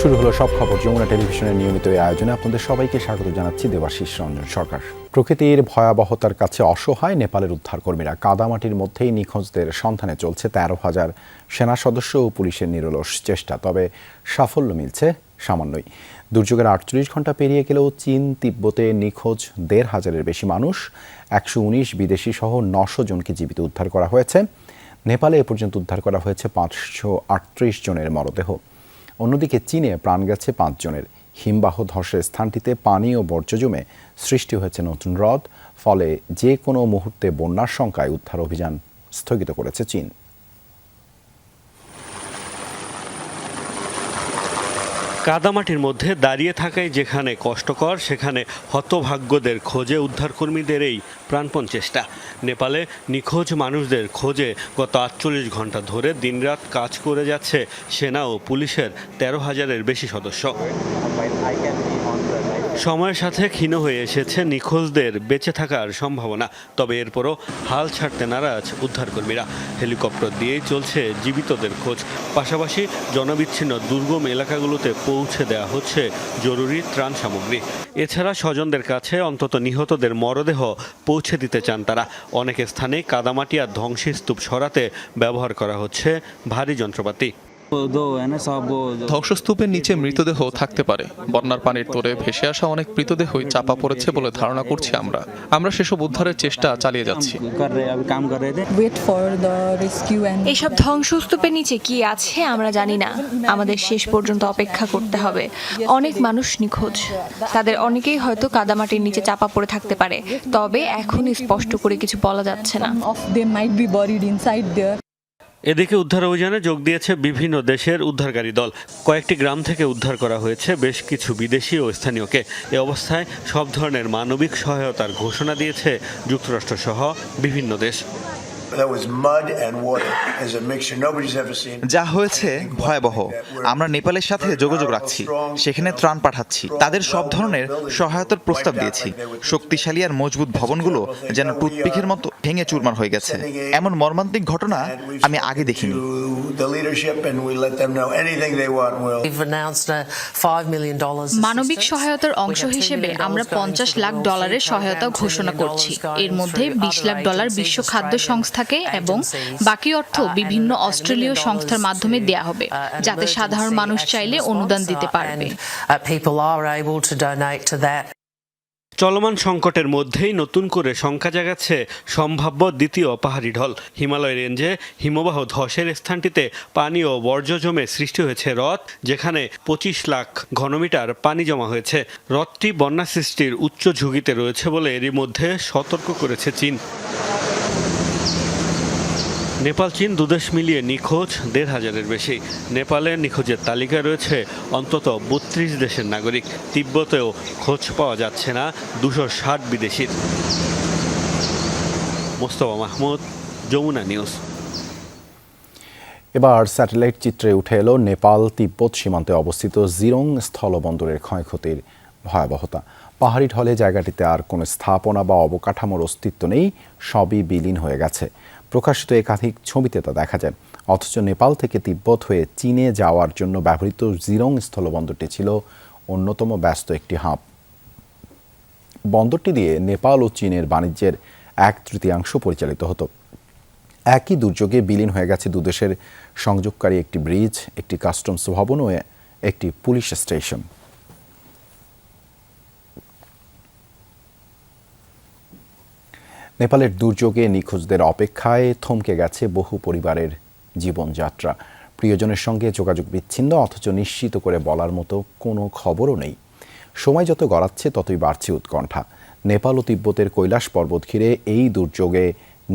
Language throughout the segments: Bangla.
শুরু হলো সব খবর যমুনা টেলিভিশনের নিয়মিত এই আয়োজনে আপনাদের সবাইকে স্বাগত জানাচ্ছি দেবাশিস রঞ্জন সরকার। প্রকৃতির ভয়াবহতার কাছে অসহায় নেপালের উদ্ধারকর্মীরা। কাদামাটির মধ্যেই নিখোঁজদের সন্ধানে চলছে 13,000 সেনা সদস্য ও পুলিশের নিরলস চেষ্টা, তবে সাফল্য মিলছে সামান্যই। দুর্যোগের 48 ঘন্টা পেরিয়ে গেলেও চীন তিব্বতে নিখোঁজ 1,500-এর বেশি মানুষ, 119 বিদেশি সহ 900 জনকে জীবিত উদ্ধার করা হয়েছে। নেপালে এ পর্যন্ত উদ্ধার করা হয়েছে 538 জনের মরদেহ। অন্যদিকে চীনে প্রাণ গেছে 5 জনের। হিমবাহ ধসের স্থানটিতে পানি ও বর্জ্য জমে সৃষ্টি হয়েছে নতুন হ্রদ, ফলে যে কোনো মুহূর্তে বন্যার শঙ্কায় উদ্ধার অভিযান স্থগিত করেছে চীন। কাদামাটির মধ্যে দাঁড়িয়ে থাকাই যেখানে কষ্টকর, সেখানে হতভাগ্যদের খোঁজে উদ্ধারকর্মীদের এই প্রাণপণ চেষ্টা। নেপালে নিখোঁজ মানুষদের খোঁজে গত 48 ঘন্টা ধরে দিনরাত কাজ করে যাচ্ছে সেনা ও পুলিশের 13,000-এর বেশি সদস্য। সময়ের সাথে ক্ষীণ হয়ে এসেছে নিখোঁজদের বেঁচে থাকার সম্ভাবনা, তবে এরপরও হাল ছাড়তে নারাজ উদ্ধারকর্মীরা। হেলিকপ্টার দিয়েই চলছে জীবিতদের খোঁজ, পাশাপাশি জনবিচ্ছিন্ন দুর্গম এলাকাগুলোতে পৌঁছে দেওয়া হচ্ছে জরুরি ত্রাণ সামগ্রী। এছাড়া স্বজনদের কাছে অন্তত নিহতদের মরদেহ পৌঁছে দিতে চান তারা। অনেক স্থানে কাদামাটি আর ধ্বংসস্তূপ সরাতে ব্যবহার করা হচ্ছে ভারী যন্ত্রপাতি। ধ্বংসস্তূপের নিচে মৃতদেহ থাকতে পারে। বন্যার পানির তোড়ে ভেসে আসা অনেক মৃতদেহই চাপা পড়েছে বলে ধারণা করছি আমরা সেসব উদ্ধারের চেষ্টা চালিয়ে যাচ্ছি। এসব ধ্বংসস্তূপের নিচে কি আছে আমরা জানি না, আমাদের শেষ পর্যন্ত অপেক্ষা করতে হবে। অনেক মানুষ নিখোঁজ, তাদের অনেকেই হয়তো কাদামাটির নিচে চাপা পড়ে থাকতে পারে, তবে এখনই স্পষ্ট করে কিছু বলা যাচ্ছে না। এদিকে উদ্ধার অভিযানে যোগ দিয়েছে বিভিন্ন দেশের উদ্ধারকারী দল। কয়েকটি গ্রাম থেকে উদ্ধার করা হয়েছে বেশ কিছু বিদেশি ও স্থানীয়কে। এ অবস্থায় সব ধরনের মানবিক সহায়তার ঘোষণা দিয়েছে যুক্তরাষ্ট্রসহ বিভিন্ন দেশ। যা হয়েছে ভয়াবহ। আমরা নেপালের সাথে যোগাযোগ রাখছি, সেখানে ত্রাণ পাঠাচ্ছি, তাদের সব ধরনের সহায়তার প্রস্তাব দিয়েছি। শক্তিশালী আর মজবুত ভবনগুলো যেন টুথপিকের মতো ভেঙে চুরমার হয়ে গেছে। এমন মর্মান্তিক ঘটনা আমি আগে দেখিনি। মানবিক সহায়তার অংশ হিসেবে আমরা $50 লাখ সহায়তা ঘোষণা করছি। এর মধ্যে $20 লাখ বিশ্ব খাদ্য সংস্থাকে এবং বাকি অর্থ বিভিন্ন অস্ট্রেলীয় সংস্থার মাধ্যমে দেয়া হবে, যাতে সাধারণ মানুষ চাইলে অনুদান দিতে পারবে। চলমান সংকটের মধ্যেই নতুন করে শঙ্কা জাগাচ্ছে সম্ভাব্য দ্বিতীয় পাহাড়ি ঢল। হিমালয় রেঞ্জে হিমবাহ ধসের স্থানটিতে পানি ও বর্জ্য জমে সৃষ্টি হয়েছে হ্রদ, যেখানে 25 লাখ ঘনমিটার পানি জমা হয়েছে। হ্রদটি বন্যা সৃষ্টির উচ্চ ঝুঁকিতে রয়েছে বলে এরই মধ্যে সতর্ক করেছে চীন। নেপাল চীন দুদেশ মিলিয়ে নিখোঁজ 1,500-এর বেশি। নেপালের নিখোঁজের তালিকায় রয়েছে অন্তত 32 দেশের নাগরিক। তিব্বতেও খোঁজ পাওয়া যাচ্ছে না 260 বিদেশির। মোস্তফা মাহমুদ, যমুনা নিউজ। এবার স্যাটেলাইট চিত্রে উঠে এলো নেপাল তিব্বত সীমান্তে অবস্থিত জিরং স্থলবন্দরের ক্ষয়ক্ষতির ভয়াবহতা। পাহাড়ি ঢলে জায়গাটিতে আর কোনো স্থাপনা বা অবকাঠামোর অস্তিত্ব নেই, সবই বিলীন হয়ে গেছে। প্রকাশিত একাধিক ছবিতে তা দেখা যায়। অথচ নেপাল থেকে তিব্বত হয়ে চীনে যাওয়ার জন্য ব্যবহৃত জিরং স্থলবন্দরটি ছিল অন্যতম ব্যস্ত একটি হাব। বন্দরটি দিয়ে নেপাল ও চীনের বাণিজ্যের 1/3 পরিচালিত হতো। একই দুর্যোগে বিলীন হয়ে গেছে দুদেশের সংযোগকারী একটি ব্রিজ, একটি কাস্টমস ভবন ও একটি পুলিশ স্টেশন। নেপালের দুর্যোগে নিখোঁজদের অপেক্ষায় থমকে গেছে বহু পরিবারের জীবনযাত্রা। প্রিয়জনের সঙ্গে যোগাযোগ বিচ্ছিন্ন, অথচ নিশ্চিত করে বলার মতো কোনো খবরও নেই। সময় যত গড়াচ্ছে ততই বাড়ছে উৎকণ্ঠা। নেপাল ও তিব্বতের কৈলাস পর্বত ঘিরে এই দুর্যোগে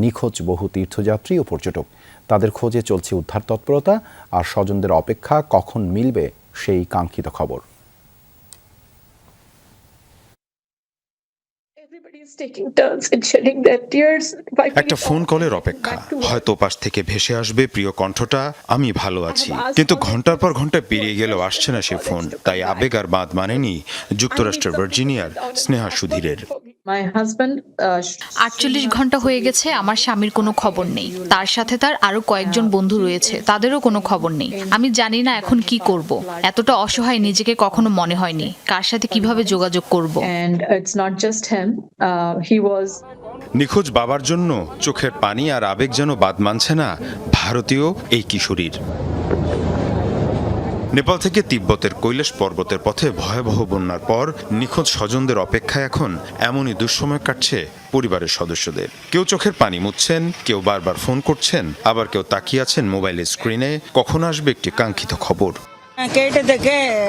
নিখোঁজ বহু তীর্থযাত্রী ও পর্যটক। তাদের খোঁজে চলছে উদ্ধার তৎপরতা, আর স্বজনদের অপেক্ষা কখন মিলবে সেই কাঙ্ক্ষিত খবর। একটা ফোন কলের অপেক্ষা, হয়তো পাশ থেকে ভেসে আসবে প্রিয় কণ্ঠটা, আমি ভালো আছি। কিন্তু ঘন্টার পর ঘন্টা পেরিয়ে গেলেও আসছে না সে ফোন। তাই আবেগ আর বাঁধ মানেনি যুক্তরাষ্ট্রের ভার্জিনিয়ার স্নেহা সুধীরের। 48 ঘন্টা হয়ে গেছে আমার স্বামীর কোনো খবর নেই। তার সাথে তার আরো কয়েকজন বন্ধু রয়েছে, তাদেরও কোনো খবর নেই। আমি জানি না এখন কি করব। এতটা অসহায় নিজেকে কখনো মনে হয়নি। কার সাথে কিভাবে যোগাযোগ করব। নিখোঁজ বাবার জন্য চোখের পানি আর আবেগ যেন বাদ মানছে না ভারতীয় এই কিশোরীর। নেপাল থেকে তিব্বতের কৈলাস পর্বতের পথে ভয়াবহ বন্যার পর নিখোঁজ স্বজনদের অপেক্ষায় এখন এমনই দুঃসময় কাটছে পরিবারের সদস্যদের। কেউ চোখের পানি মুছছেন, কেউ বারবার ফোন করছেন, আবার কেউ তাকিয়ে আছেন মোবাইলের স্ক্রিনে কখন আসবে একটি কাঙ্ক্ষিত খবর।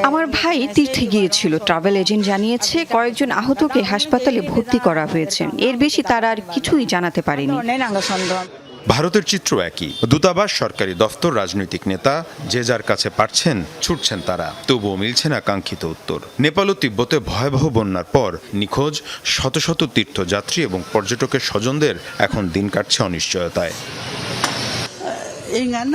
আমার ভাই তীর্থে গিয়েছিল। ট্রাভেল এজেন্ট জানিয়েছে কয়েকজন আহতকে হাসপাতালে ভর্তি করা হয়েছে। এর বেশি তারা আর কিছুই জানাতে পারেনি। ভারতের চিত্র একই। দূতাবাস, সরকারি দফতর, রাজনৈতিক নেতা যে যার কাছে পারছেন ছুটছেন তারা, তবুও মিলছে না কাঙ্ক্ষিত উত্তর। নেপাল ও তিব্বতে ভয়াবহ বন্যার পর নিখোঁজ শত শত তীর্থযাত্রী এবং পর্যটকের স্বজনদের এখন দিন কাটছে অনিশ্চয়তায়।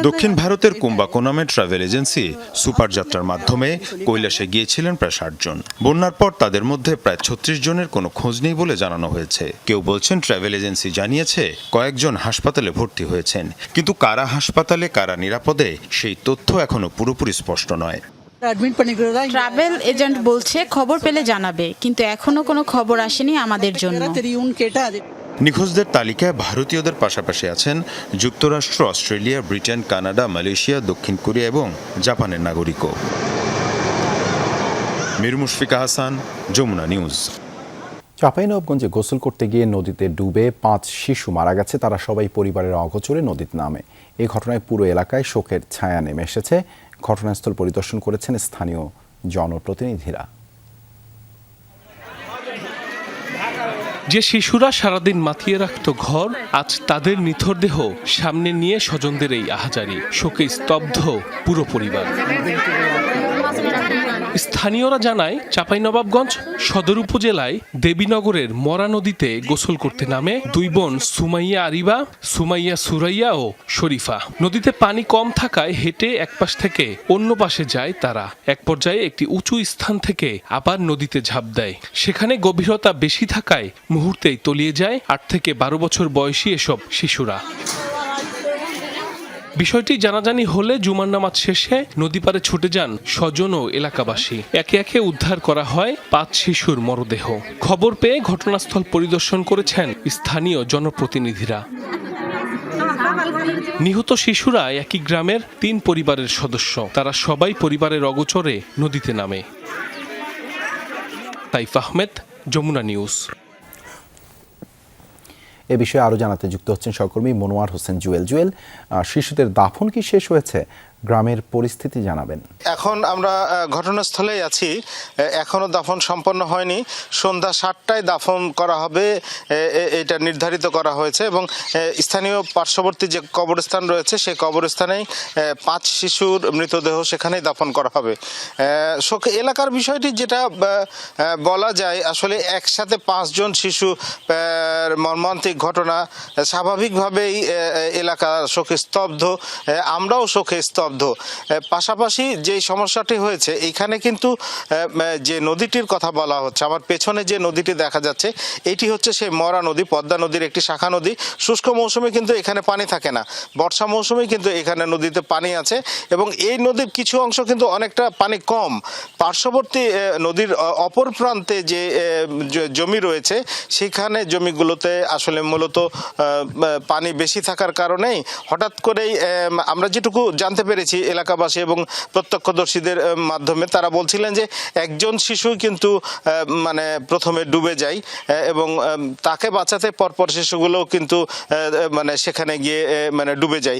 দক্ষিণ ভারতের কুম্বাকোনামে ট্রাভেল এজেন্সি সুপার যাত্রার মাধ্যমে কৈলাসে গিয়েছিলেন প্রায় 60 জন। বন্যার পর তাদের মধ্যে প্রায় 36 জনের কোনো খোঁজ নেই বলে জানানো হয়েছে। কেউ বলছেন ট্রাভেল এজেন্সি জানিয়েছে কয়েকজন হাসপাতালে ভর্তি হয়েছেন, কিন্তু কারা হাসপাতালে কারা নিরাপদে সেই তথ্য এখনো পুরোপুরি স্পষ্ট নয়। ট্রাভেল এজেন্ট বলছে খবর পেলে জানাবে, কিন্তু এখনো কোনো খবর আসেনি আমাদের জন্য। নিখোঁজদের তালিকায় ভারতীয়দের পাশাপাশি আছেন যুক্তরাষ্ট্র, অস্ট্রেলিয়া, ব্রিটেন, কানাডা, মালয়েশিয়া, দক্ষিণ কোরিয়া এবং জাপানের নাগরিকও। মীর মুশফিকা হাসান, যমুনা নিউজ। চাঁপাইনবাবগঞ্জে গোসল করতে গিয়ে নদীতে ডুবে 5 শিশু মারা গেছে। তারা সবাই পরিবারের অগোচরে নদীতে নামে। এই ঘটনায় পুরো এলাকায় শোকের ছায়া নেমে এসেছে। ঘটনাস্থল পরিদর্শন করেছেন স্থানীয় জনপ্রতিনিধিরা। যে শিশুরা সারাদিন মাতিয়ে রাখত ঘর, আজ তাদের নিথর দেহ সামনে নিয়ে স্বজনদের এই আহাজারি। শোকে স্তব্ধ পুরো পরিবার। স্থানীয়রা জানায় চাঁপাইনবাবগঞ্জ সদর উপজেলায় দেবীনগরের মরা নদীতে গোসল করতে নামে 2 বোন সুমাইয়া আরিবা, সুমাইয়া সুরাইয়া ও শরীফা। নদীতে পানি কম থাকায় হেঁটে এক পাশ থেকে অন্য পাশে যায় তারা। এক পর্যায়ে একটি উঁচু স্থান থেকে আবার নদীতে ঝাঁপ দেয়। সেখানে গভীরতা বেশি থাকায় মুহূর্তেই তলিয়ে যায় 8 থেকে 12 বছর বয়সী এসব শিশুরা। বিষয়টি জানাজানি হলে জুমার নামাজ শেষে নদী পাড়ে ছুটে যান স্বজন ও এলাকাবাসী। একে একে উদ্ধার করা হয় 5 শিশুর মরদেহ। খবর পেয়ে ঘটনাস্থল পরিদর্শন করেছেন স্থানীয় জনপ্রতিনিধিরা। নিহত শিশুরা একই গ্রামের 3 পরিবারের সদস্য। তারা সবাই পরিবারের অগোচরে নদীতে নামে। তাইফ আহমেদ, যমুনা নিউজ। এ বিষয়ে আরও জানাতে যুক্ত হচ্ছেন সহকর্মী মনোয়ার হোসেন জুয়েল। শিশুদের দাফন কি শেষ হয়েছে? গ্রামের পরিস্থিতি জানাবেন। এখন আমরা ঘটনাস্থলেই আছি। এখনো দাফন সম্পন্ন হয়নি। সন্ধ্যা 7টায় দাফন করা হবে, এটা নির্ধারিত করা হয়েছে এবং স্থানীয় পার্শ্ববর্তী যে কবরস্থান রয়েছে সেই কবরস্থানেই 5 শিশুর মৃতদেহ সেখানেই দাফন করা হবে। এলাকার বিষয়টি যেটা বলা যায়, আসলে একসাথে 5 জন শিশু মর্মান্তিক ঘটনা। স্বাভাবিকভাবেই এলাকা শোকে স্তব্ধ, আমরাও শোকে স্তব্ধ। পাশাপাশি যে সমস্যাটি হয়েছে এইখানে কিন্তু যে নদীটির কথা বলা হচ্ছে, আমার পেছনে যে নদীটি দেখা যাচ্ছে এটি হচ্ছে সেই মরা নদী, পদ্মা নদীর একটি শাখা নদী। শুষ্ক মৌসুমে কিন্তু এখানে পানি থাকে না, বর্ষা মৌসুমে কিন্তু এখানে নদীতে পানি আছে এবং এই নদীর কিছু অংশ কিন্তু অনেকটা পানি কম। পার্শ্ববর্তী নদীর অপর প্রান্তে যে জমি রয়েছে সেখানে জমিগুলোতে আসলে মূলত পানি বেশি থাকার কারণেই হঠাৎ করেই আমরা যেটুকু জানতে পেরেছি এলাকাবাসী এবং প্রত্যক্ষদর্শীদের মাধ্যমে, তারা বলছিলেন যে একজন শিশু কিন্তু মানে প্রথমে ডুবে যায় এবং তাকে বাঁচাতে পরপর শিশুগুলোও কিন্তু মানে সেখানে গিয়ে মানে ডুবে যায়।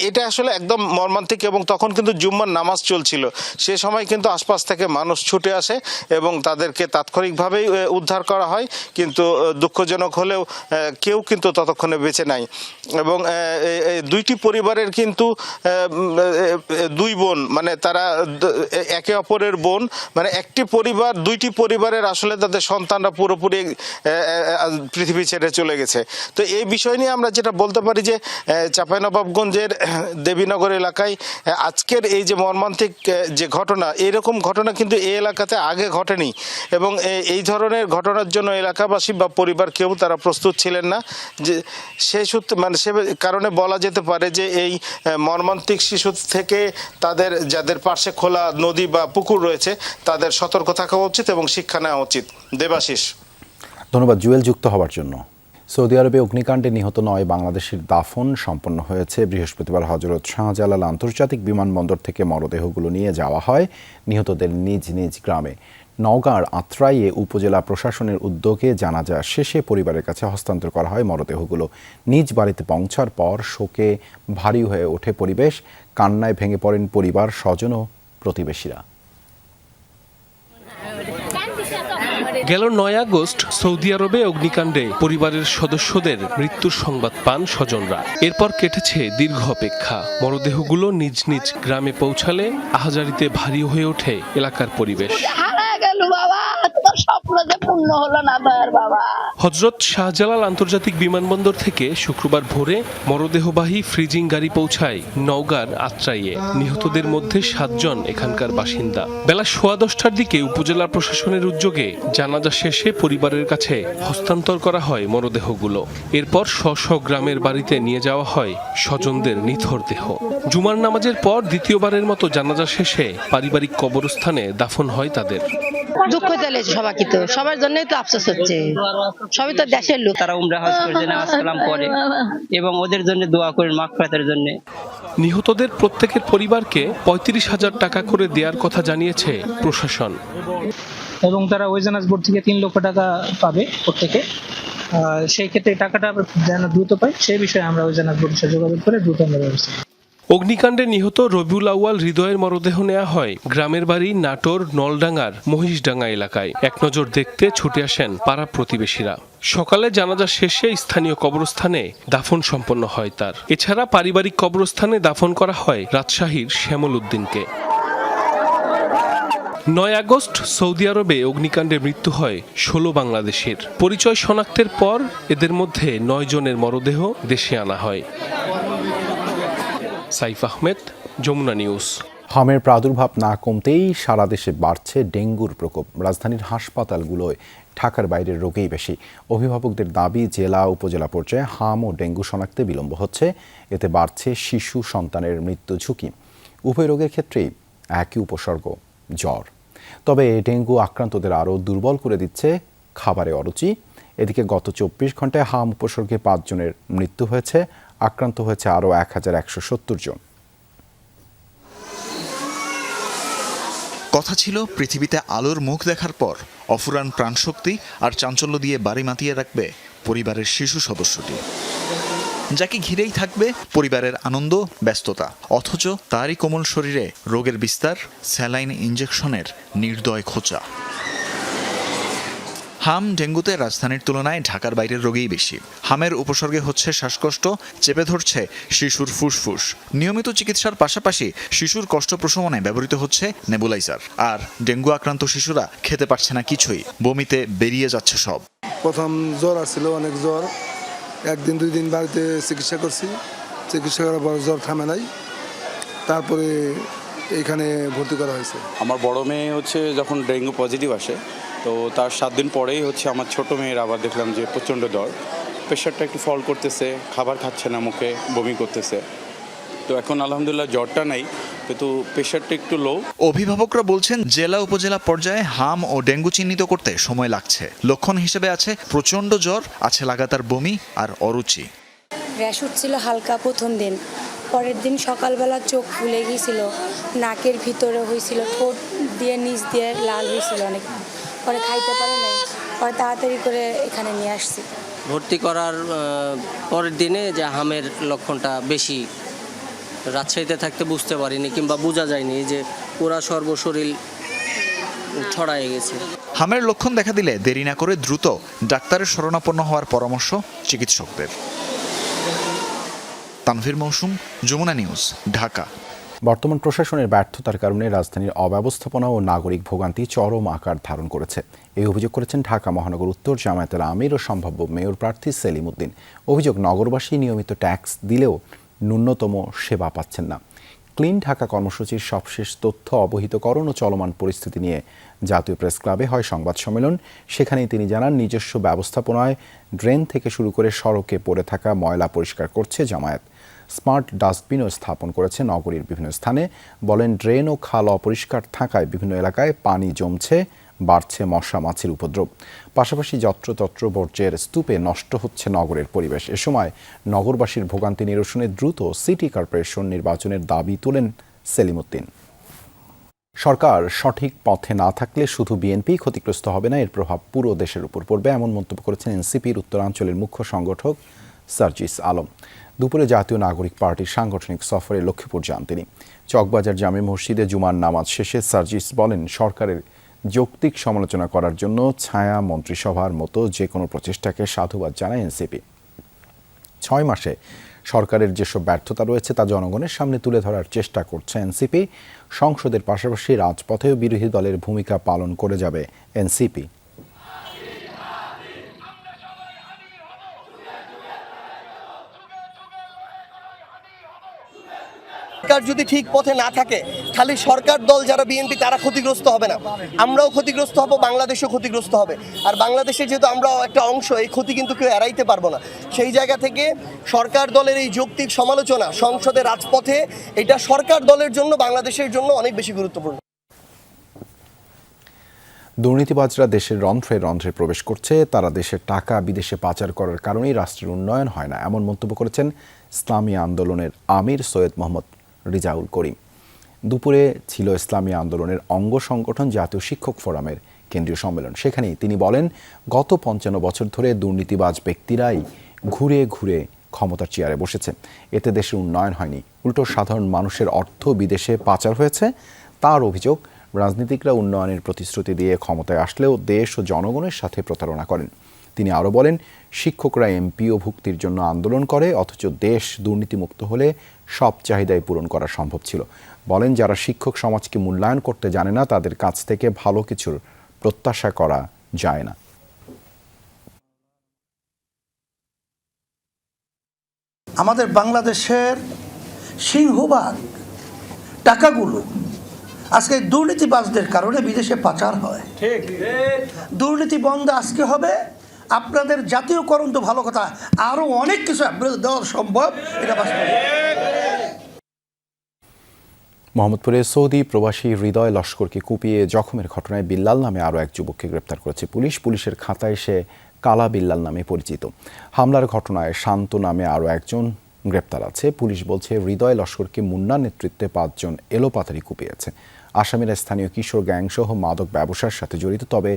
এটা আসলে একদম মর্মান্তিক এবং তখন কিন্তু জুম্মার নামাজ চলছিল। সে সময় কিন্তু আশপাশ থেকে মানুষ ছুটে আসে এবং তাদেরকে তাৎক্ষণিকভাবেই উদ্ধার করা হয়, কিন্তু দুঃখজনক হলেও কেউ কিন্তু ততক্ষণে বেঁচে নাই এবং 2টি পরিবারের কিন্তু দুই বোন, মানে তারা একে অপরের বোন, মানে একটি পরিবার, দুইটি পরিবারের আসলে তাদের সন্তানরা পুরোপুরি পৃথিবী ছেড়ে চলে গেছে। তো এই বিষয় নিয়ে আমরা যেটা বলতে পারি যে চাঁপাইনবাবগঞ্জের দেবীনগর এলাকায় আজকের এই যে মর্মান্তিক যে ঘটনা, এরকম ঘটনা কিন্তু এই এলাকাতে আগে ঘটেনি, এবং এই ধরনের ঘটনার জন্য এলাকাবাসী বা পরিবার কেউ তারা প্রস্তুত ছিলেন না। যে সেই সূত্রে মানে সে কারণে বলা যেতে পারে যে এই মর্মান্তিক শিশু থেকে তাদের যাদের পাশে খোলা নদী বা পুকুর রয়েছে তাদের সতর্ক থাকা উচিত এবং শিক্ষা নেওয়া উচিত। দেবাশিস, ধন্যবাদ জুয়েল যুক্ত হওয়ার জন্য। সৌদি আরবে অগ্নিকাণ্ডে নিহত 9 বাংলাদেশের দাফন সম্পন্ন হয়েছে। বৃহস্পতিবার হজরত শাহজালাল আন্তর্জাতিক বিমানবন্দর থেকে মরদেহগুলো নিয়ে যাওয়া হয় নিহতদের নিজ নিজ গ্রামে। নওগাঁর আত্রাইয়ে উপজেলা প্রশাসনের উদ্যোগে জানাজা শেষে পরিবারের কাছে হস্তান্তর করা হয় মরদেহগুলো। নিজ বাড়িতে পৌঁছার পর শোকে ভারী হয়ে ওঠে পরিবেশ, কান্নায় ভেঙে পড়েন পরিবার, স্বজন ও প্রতিবেশীরা। গেল 9 আগস্ট সৌদি আরবে অগ্নিকাণ্ডে পরিবারের সদস্যদের মৃত্যুর সংবাদ পান স্বজনরা। এরপর কেটেছে দীর্ঘ অপেক্ষা। মরদেহগুলো নিজ নিজ গ্রামে পৌঁছালে আহাজারিতে ভারী হয়ে ওঠে এলাকার পরিবেশ। হজরত শাহজালাল আন্তর্জাতিক বিমানবন্দর থেকে শুক্রবার ভোরে মরদেহবাহী ফ্রিজিং গাড়ি পৌঁছায় নওগাঁর আত্রাইয়ে। নিহতদের মধ্যে 7 জন এখানকার বাসিন্দা। বেলা 10:15টার দিকে উপজেলা প্রশাসনের উদ্যোগে জানাজা শেষে পরিবারের কাছে হস্তান্তর করা হয় মরদেহগুলো। এরপর স্ব গ্রামের বাড়িতে নিয়ে যাওয়া হয় স্বজনদের নিথর দেহ। জুমার নামাজের পর দ্বিতীয়বারের মতো জানাজা শেষে পারিবারিক কবরস্থানে দাফন হয় তাদের। দুঃখ দিলে সবাইকে, তো সবার জন্যই তো আফসোস হচ্ছে, সবই তো দেশের লোক। তারা উমরা হজ করে নামাজ কালাম পড়ে এবং ওদের জন্য দোয়া করেন মাগফিরাতের জন্য। নিহতদের প্রত্যেকের পরিবারকে 35,000 টাকা করে দেওয়ার কথা জানিয়েছে প্রশাসন। এবং তারা ওই জানাজ বোর্ড থেকে 3 লক্ষ টাকা পাবে প্রত্যেকে। সেই ক্ষেত্রে টাকাটা যেন দ্রুত পায় সেই বিষয়ে আমরা ওই জানাজ বোর্ডের সাথে যোগাযোগ করে দ্রুত আমরা ব্যবস্থা। অগ্নিকাণ্ডে নিহত রবিউল আউয়াল হৃদয়ের মরদেহ নেওয়া হয় গ্রামের বাড়ি নাটোর নলডাঙ্গার মহিষডাঙ্গা এলাকায়। এক নজর দেখতে ছুটে আসেন পাড়া প্রতিবেশীরা। সকালে জানাজা শেষে স্থানীয় কবরস্থানে দাফন সম্পন্ন হয় তার। এছাড়া পারিবারিক কবরস্থানে দাফন করা হয় রাজশাহীর শ্যামল উদ্দিনকে। 9 আগস্ট সৌদি আরবে অগ্নিকাণ্ডে মৃত্যু হয় 16 বাংলাদেশের। পরিচয় শনাক্তের পর এদের মধ্যে 9 জনের মরদেহ দেশে আনা হয়। সাইফ আহমেদ, যমুনা নিউজ। হামের প্রাদুর্ভাব না কমতেই সারা দেশে বাড়ছে ডেঙ্গুর প্রকোপ। রাজধানীর হাসপাতালগুলোয় ঢাকার বাইরের রোগীই বেশি। অভিভাবকদের দাবি, জেলা উপজেলা পর্যায়ে হাম ও ডেঙ্গু শনাক্তে বিলম্ব হচ্ছে। এতে বাড়ছে শিশু সন্তানের মৃত্যু ঝুঁকি। উভয় রোগের ক্ষেত্রেই একই উপসর্গ, জ্বর। তবে ডেঙ্গু আক্রান্তদের আরও দুর্বল করে দিচ্ছে খাবারে অরুচি। এদিকে গত 24 ঘন্টায় হাম উপসর্গে 5 জনের মৃত্যু হয়েছে। আক্রান্ত হয়েছে আরও 1170 জন। কথা ছিল পৃথিবীতে আলোর মুখ দেখার পর অফুরান প্রাণশক্তি আর চাঞ্চল্য দিয়ে বাড়ি মাতিয়ে রাখবে পরিবারের শিশু সদস্যটি, যাকে ঘিরেই থাকবে পরিবারের আনন্দ, ব্যস্ততা। অথচ তারই কোমল শরীরে রোগের বিস্তার, স্যালাইন ইঞ্জেকশনের নির্দয় খোঁচা। হাম, ডেঙ্গুতে রাজধানীর তুলনায় ঢাকার বাইরের রোগীই বেশি। হামের উপসর্গে হচ্ছে শ্বাসকষ্ট, চেপে ধরছে শিশুর ফুসফুস। নিয়মিত চিকিৎসার পাশাপাশি শিশুর কষ্ট প্রশমনে ব্যবহৃত হচ্ছে নেবুলাইজার। আর ডেঙ্গু আক্রান্ত শিশুরা খেতে পারছে না কিছুই, বমিতে বেরিয়ে যাচ্ছে সব। প্রথম জ্বর আসছিল, অনেক জ্বর। 1 দিন 2 দিন বাড়িতে চিকিৎসা করছি, চিকিৎসা করার পর জ্বর থামে নাই, তারপরে এখানে ভর্তি করা হয়েছে। আমার বড় মেয়ে হচ্ছে যখন ডেঙ্গু পজিটিভ আসে, তো তার 7 দিন পরেই হচ্ছে আমার ছোট মেয়ের আবার দেখলাম যে প্রচণ্ড জ্বর, প্রেশারটা একটু ফল করতেছে, খাবার খাচ্ছে না, মুখে বমি করতেছে। তো এখন আলহামদুলিল্লাহ জ্বরটা নাই, কিন্তু প্রেশারটা একটু লো। অভিভাবকরা বলছেন জেলা উপজেলা পর্যায়ে হাম ও ডেঙ্গু চিহ্নিত করতে সময় লাগছে। লক্ষণ হিসেবে আছে প্রচণ্ড জ্বর, আছে লাগাতার বমি আর অরুচি। র্যাশ উঠছিল হালকা প্রথম দিন, পরের দিন সকালবেলা চোখ ফুলে গিয়েছিল, নাকের ভিতরে হয়েছিল, ঠোঁট দিয়ে নিচ দিয়ে লাল হয়েছিল অনেক, পরে খাইতে পারে নাই, পরে তাড়াতাড়ি করে এখানে নিয়ে আসছি। ভর্তি করার পরের দিনে যে হামের লক্ষণটা বেশি, রাজশাহীতে থাকতে বুঝতে পারিনি কিংবা বোঝা যায়নি যে পুরা সর্বশরীর ছড়ায় গেছে। হামের লক্ষণ দেখা দিলে দেরি না করে দ্রুত ডাক্তারের শরণাপন্ন হওয়ার পরামর্শ চিকিৎসকদের। তানভীর মৌসুম, যমুনা নিউজ, ঢাকা। বর্তমান প্রশাসনের ব্যর্থতার কারণে রাজধানীর অব্যবস্থাপনা ও নাগরিক ভোগান্তি চরম আকার ধারণ করেছে। এই অভিযোগ করেছেন ঢাকা মহানগর উত্তর জামায়াতের আমির ও সম্ভাব্য মেয়র প্রার্থী সেলিম উদ্দিন। অভিযোগ, নগরবাসী নিয়মিত ট্যাক্স দিলেও ন্যূনতম সেবা পাচ্ছেন না। ক্লিন ঢাকা কর্মসূচির সবশেষ তথ্য অবহিতকরণ ও চলমান পরিস্থিতি নিয়ে জাতীয় প্রেস ক্লাবে হয় সংবাদ সম্মেলন। সেখানেই তিনি জানান, নিজস্ব ব্যবস্থাপনায় ড্রেন থেকে শুরু করে সড়কে পড়ে থাকা ময়লা পরিষ্কার করছে জামায়াত। স্মার্ট ডাস্টবিনও স্থাপন করেছে নগরীর বিভিন্ন স্থানে। বলেন, ড্রেন ও খাল অপরিষ্কার থাকায় বিভিন্ন এলাকায় পানি জমছে, বাড়ছে মশা মাছির উপদ্রব। পাশাপাশি যত্রতত্র বর্জ্যের স্তূপে নষ্ট হচ্ছে নগরের পরিবেশ। এ সময় নগরবাসীর ভোগান্তি নিরসনে দ্রুত সিটি কর্পোরেশন নির্বাচনের দাবি তোলেন সেলিম উদ্দিন। সরকার সঠিক পথে না থাকলে শুধু বিএনপি ক্ষতিগ্রস্ত হবে না, এর প্রভাব পুরো দেশের উপর পড়বে, এমন মন্তব্য করেছেন এনসিপির উত্তরাঞ্চলের মুখ্য সংগঠক সার্জিস আলম। দুপুরে জাতীয় নাগরিক পার্টির সাংগঠনিক সফরে লক্ষ্মীপুর যান তিনি। চকবাজার জামে মসজিদে জুমার নামাজ শেষে সার্জিস বলেন, সরকারের যৌক্তিক সমালোচনা করার জন্য ছায়া মন্ত্রিসভার মতো যে কোনো প্রচেষ্টাকে সাধুবাদ জানায় এনসিপি। 6 মাসে সরকারের যেসব ব্যর্থতা রয়েছে তা জনগণের সামনে তুলে ধরার চেষ্টা করছে এনসিপি। সংসদের পাশাপাশি রাজপথেও বিরোধী দলের ভূমিকা পালন করে যাবে এনসিপি। সরকার যদি ঠিক পথে না থাকে, খালি সরকার দল যারা বিএনপি তারা ক্ষতিগ্রস্ত হবে না, আমরাও ক্ষতিগ্রস্ত হব, বাংলাদেশও ক্ষতিগ্রস্ত হবে। আর বাংলাদেশে যেহেতু আমরাও একটা অংশ, এই ক্ষতি কিন্তু কেউ এড়াইতে পারবো না। সেই জায়গা থেকে সরকার দলের এই যৌক্তিক সমালোচনা সংসদে, রাজপথে, এটা সরকার দলের জন্য, বাংলাদেশের জন্য অনেক বেশি গুরুত্বপূর্ণ। দুর্নীতিবাজরা দেশের রন্ধ্রে রন্ধ্রে প্রবেশ করছে, তারা দেশের টাকা বিদেশে পাচার করার কারণেই রাষ্ট্রের উন্নয়ন হয় না, এমন মন্তব্য করেছেন ইসলামী আন্দোলনের আমির সৈয়দ মোহাম্মদ রিজাউল করিম। দুপুরে ছিল ইসলামী আন্দোলনের অঙ্গ সংগঠন জাতীয় শিক্ষক ফোরামের কেন্দ্রীয় সম্মেলন। সেখানেই তিনি বলেন, গত 55 বছর ধরে দুর্নীতিবাজ ব্যক্তিরাই ঘুরে ঘুরে ক্ষমতার চেয়ারে বসেছে, এতে দেশের উন্নয়ন হয়নি, উল্টো সাধারণ মানুষের অর্থ বিদেশে পাচার হয়েছে। তার অভিযোগ, রাজনীতিকরা উন্নয়নের প্রতিশ্রুতি দিয়ে ক্ষমতায় আসলেও দেশ ও জনগণের সাথে প্রতারণা করেন। তিনি আরও বলেন, শিক্ষকরা এমপিও ভুক্তির জন্য আন্দোলন করে, অথচ দেশ দুর্নীতিমুক্ত হলে সব চাহিদাই পূরণ করা সম্ভব ছিল। বলেন, যারা শিক্ষক সমাজকে মূল্যায়ন করতে জানে না, তাদের কাছ থেকে ভালো কিছুর প্রত্যাশা করা যায় না। আমাদের বাংলাদেশের সিংহভাগ টাকাগুলো আজকে দুর্নীতিবাজদের কারণে বিদেশে পাচার হয়। দুর্নীতি বন্ধ আজকে হবে। আপনাদের জাতীয়করণ তো ভালো কথা, আরো অনেক কিছু আপনাদের দেওয়া সম্ভব, এটা বাস্তব। মোহাম্মদপুরে সৌদি প্রবাসী হৃদয় লস্করকে কুপিয়ে জখমের ঘটনায় বিল্লাল নামে আরও এক যুবককে গ্রেপ্তার করেছে পুলিশ। পুলিশের খাতায় সে কালা বিল্লাল নামে পরিচিত। হামলার ঘটনায় শান্ত নামে আরও একজন গ্রেপ্তার আছে। পুলিশ বলছে, হৃদয় লস্করকে মুন্নার নেতৃত্বে 5 জন এলোপাতাড়ি কুপিয়েছে। আসামিরা স্থানীয় কিশোর গ্যাংসহ মাদক ব্যবসার সাথে জড়িত। তবে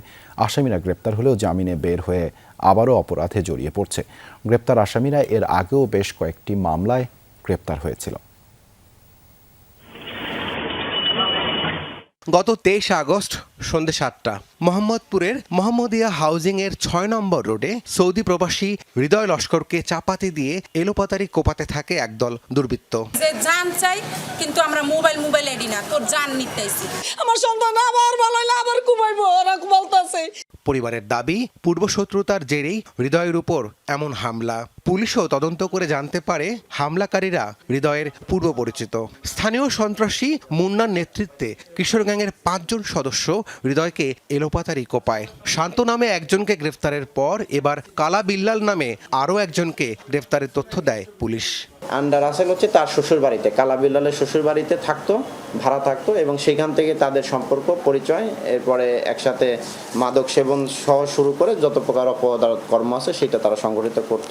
আসামিরা গ্রেপ্তার হলেও জামিনে বের হয়ে আবারও অপরাধে জড়িয়ে পড়ছে। গ্রেপ্তার আসামিরা এর আগেও বেশ কয়েকটি মামলায় গ্রেপ্তার হয়েছিল। গত 23 আগস্ট সন্ধ্যে 7টা মোহাম্মদপুরের মোহাম্মদিয়া হাউজিং এর 6 নম্বর রোডে সৌদি প্রবাসী হৃদয় লস্করকে চাপাতি দিয়ে এলোপাতাড়ি কোপাতে থাকে একদল দুর্বৃত্ত। যে জান চাই, কিন্তু আমরা মোবাইল এডি না, তোর জান নিতেইছি। আমার সন্তান আবার ভালোইলে আবার কুমাইবো, ওরা বলতাছে। পরিবারের দাবি, পূর্বশত্রুতার জেরেই হৃদয়ের উপর এমন হামলা। পুলিশও তদন্ত করে জানতে পারে হামলাকারীরা হৃদয়ের পূর্ব পরিচিত। স্থানীয় সন্ত্রাসী মুন্নার নেতৃত্বে কিশোর গ্যাংয়ের 5 জন সদস্য হৃদয়কে এলোপাতাড়ি কোপায়। শান্ত নামে একজনকে গ্রেফতারের পর এবার কালা বিল্লাল নামে আরও একজনকে গ্রেফতারের তথ্য দেয় পুলিশ। আন্ডার রাসেল হচ্ছে তার শ্বশুর বাড়িতে, কালা বিল্লালের শ্বশুর বাড়িতে থাকতো, ভাড়া থাকতো, এবং সেখান থেকে তাদের সম্পর্ক পরিচয়, এরপরে একসাথে মাদক সেবন সহ শুরু করে যত প্রকার অপরাধ কর্ম আছে সেটা তারা সংগঠিত করত।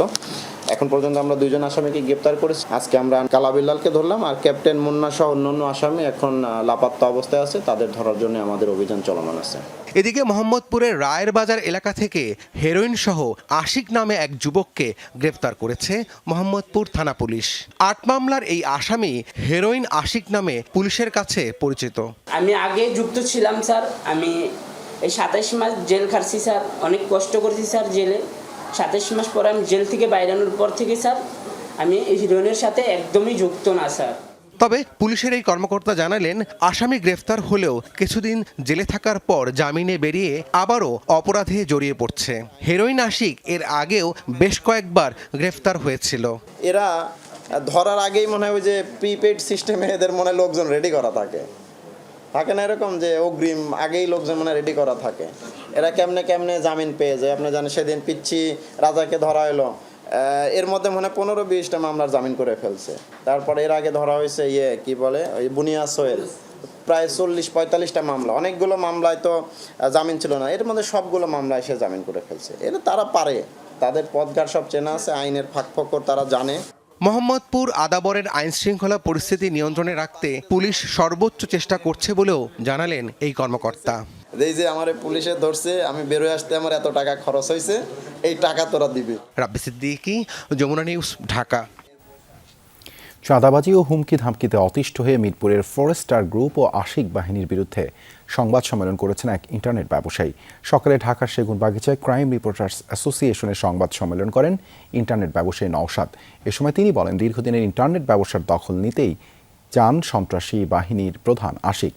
এখন পর্যন্ত আমরা 2 জন আসামিকে গ্রেপ্তার করেছি। আজকে আমরা কালা বিল্লালকে ধরলাম, আর ক্যাপ্টেন মুন্না সহ অন্যান্য আসামি এখন লাপাত্তা অবস্থায় আছে, তাদের ধরার জন্য আমাদের অভিযান চলমান আছে। এদিকে মোহাম্মদপুরের রায়ের বাজার এলাকা থেকে হেরোইন সহ আশিক নামে এক যুবককে গ্রেফতার করেছে মোহাম্মদপুর থানা পুলিশ। 8 মামলার এই আসামি হেরোইন আশিক নামে পুলিশের কাছে পরিচিত। আমি আগে যুক্ত ছিলাম স্যার, আমি এই 27 মাস জেল খাটছি স্যার, অনেক কষ্ট করেছি স্যার জেলে। 27 মাস পরে আমি জেল থেকে বাইরানোর পর থেকে স্যার আমি এই হিরোইনের সাথে একদমই যুক্ত না স্যার। তবে পুলিশের এই কর্মকর্তা জানালেন, আসামি গ্রেফতার হলেও কিছুদিন জেলে থাকার পর জামিনে বেরিয়ে আবারও অপরাধে জড়িয়ে পড়ছে। হেরোইন আশিক এর আগেও বেশ কয়েকবার গ্রেফতার হয়েছিল। এরা ধরার আগেই মনে হয় ওই যে প্রিপেড সিস্টেমে এদের মনে হয় লোকজন রেডি করা থাকে না এরকম যে অগ্রিম আগেই লোকজন মনে রেডি করা থাকে। এরা কেমনে কেমনে জামিন পেয়ে যায়। আপনি জানেন সেদিন পিচ্ছি রাজাকে ধরা হলো, এর মধ্যে মনে হয় 15-20টা মামলার জামিন করে ফেলছে। তারপরে এর আগে ধরা হয়েছে কি বলে ওই বুনিয়া সোহেল, প্রায় 40-45টা মামলা, অনেকগুলো মামলায় তো জামিন ছিল না, এর মধ্যে সবগুলো মামলায় সে জামিন করে ফেলছে। এরা তারা পারে, তাদের পথঘাট সব চেনা আছে, আইনের ফাঁকফোকর তারা জানে। মোহাম্মদপুর আদাবরের আইন শৃঙ্খলা পরিস্থিতি নিয়ন্ত্রণে রাখতে পুলিশ সর্বোচ্চ চেষ্টা করছে বলেও জানালেন এই কর্মকর্তা। এই যে আমার পুলিশে ধরছে, আমি বেরোয় আসতে আমার এত টাকা খরচ হয়েছে, এই টাকা তোরা দিবি। রাব্বি সিদ্দিকী, যমুনা নিউজ, ঢাকা। চাঁদাবাজি ও হুমকি ধামকিতে অতিষ্ঠ হয়ে মিরপুরের ফরেস্টার গ্রুপ ও আশিক বাহিনীর বিরুদ্ধে সংবাদ সম্মেলন করেছেন এক ইন্টারনেট ব্যবসায়ী। সকালে ঢাকার সেগুনবাগিচায় ক্রাইম রিপোর্টার্স অ্যাসোসিয়েশনের সংবাদ সম্মেলন করেন ইন্টারনেট ব্যবসায়ী নওশাদ। এ সময় তিনি বলেন, দীর্ঘদিনের ইন্টারনেট ব্যবসার দখল নিতেই চান সন্ত্রাসী বাহিনীর প্রধান আশিক।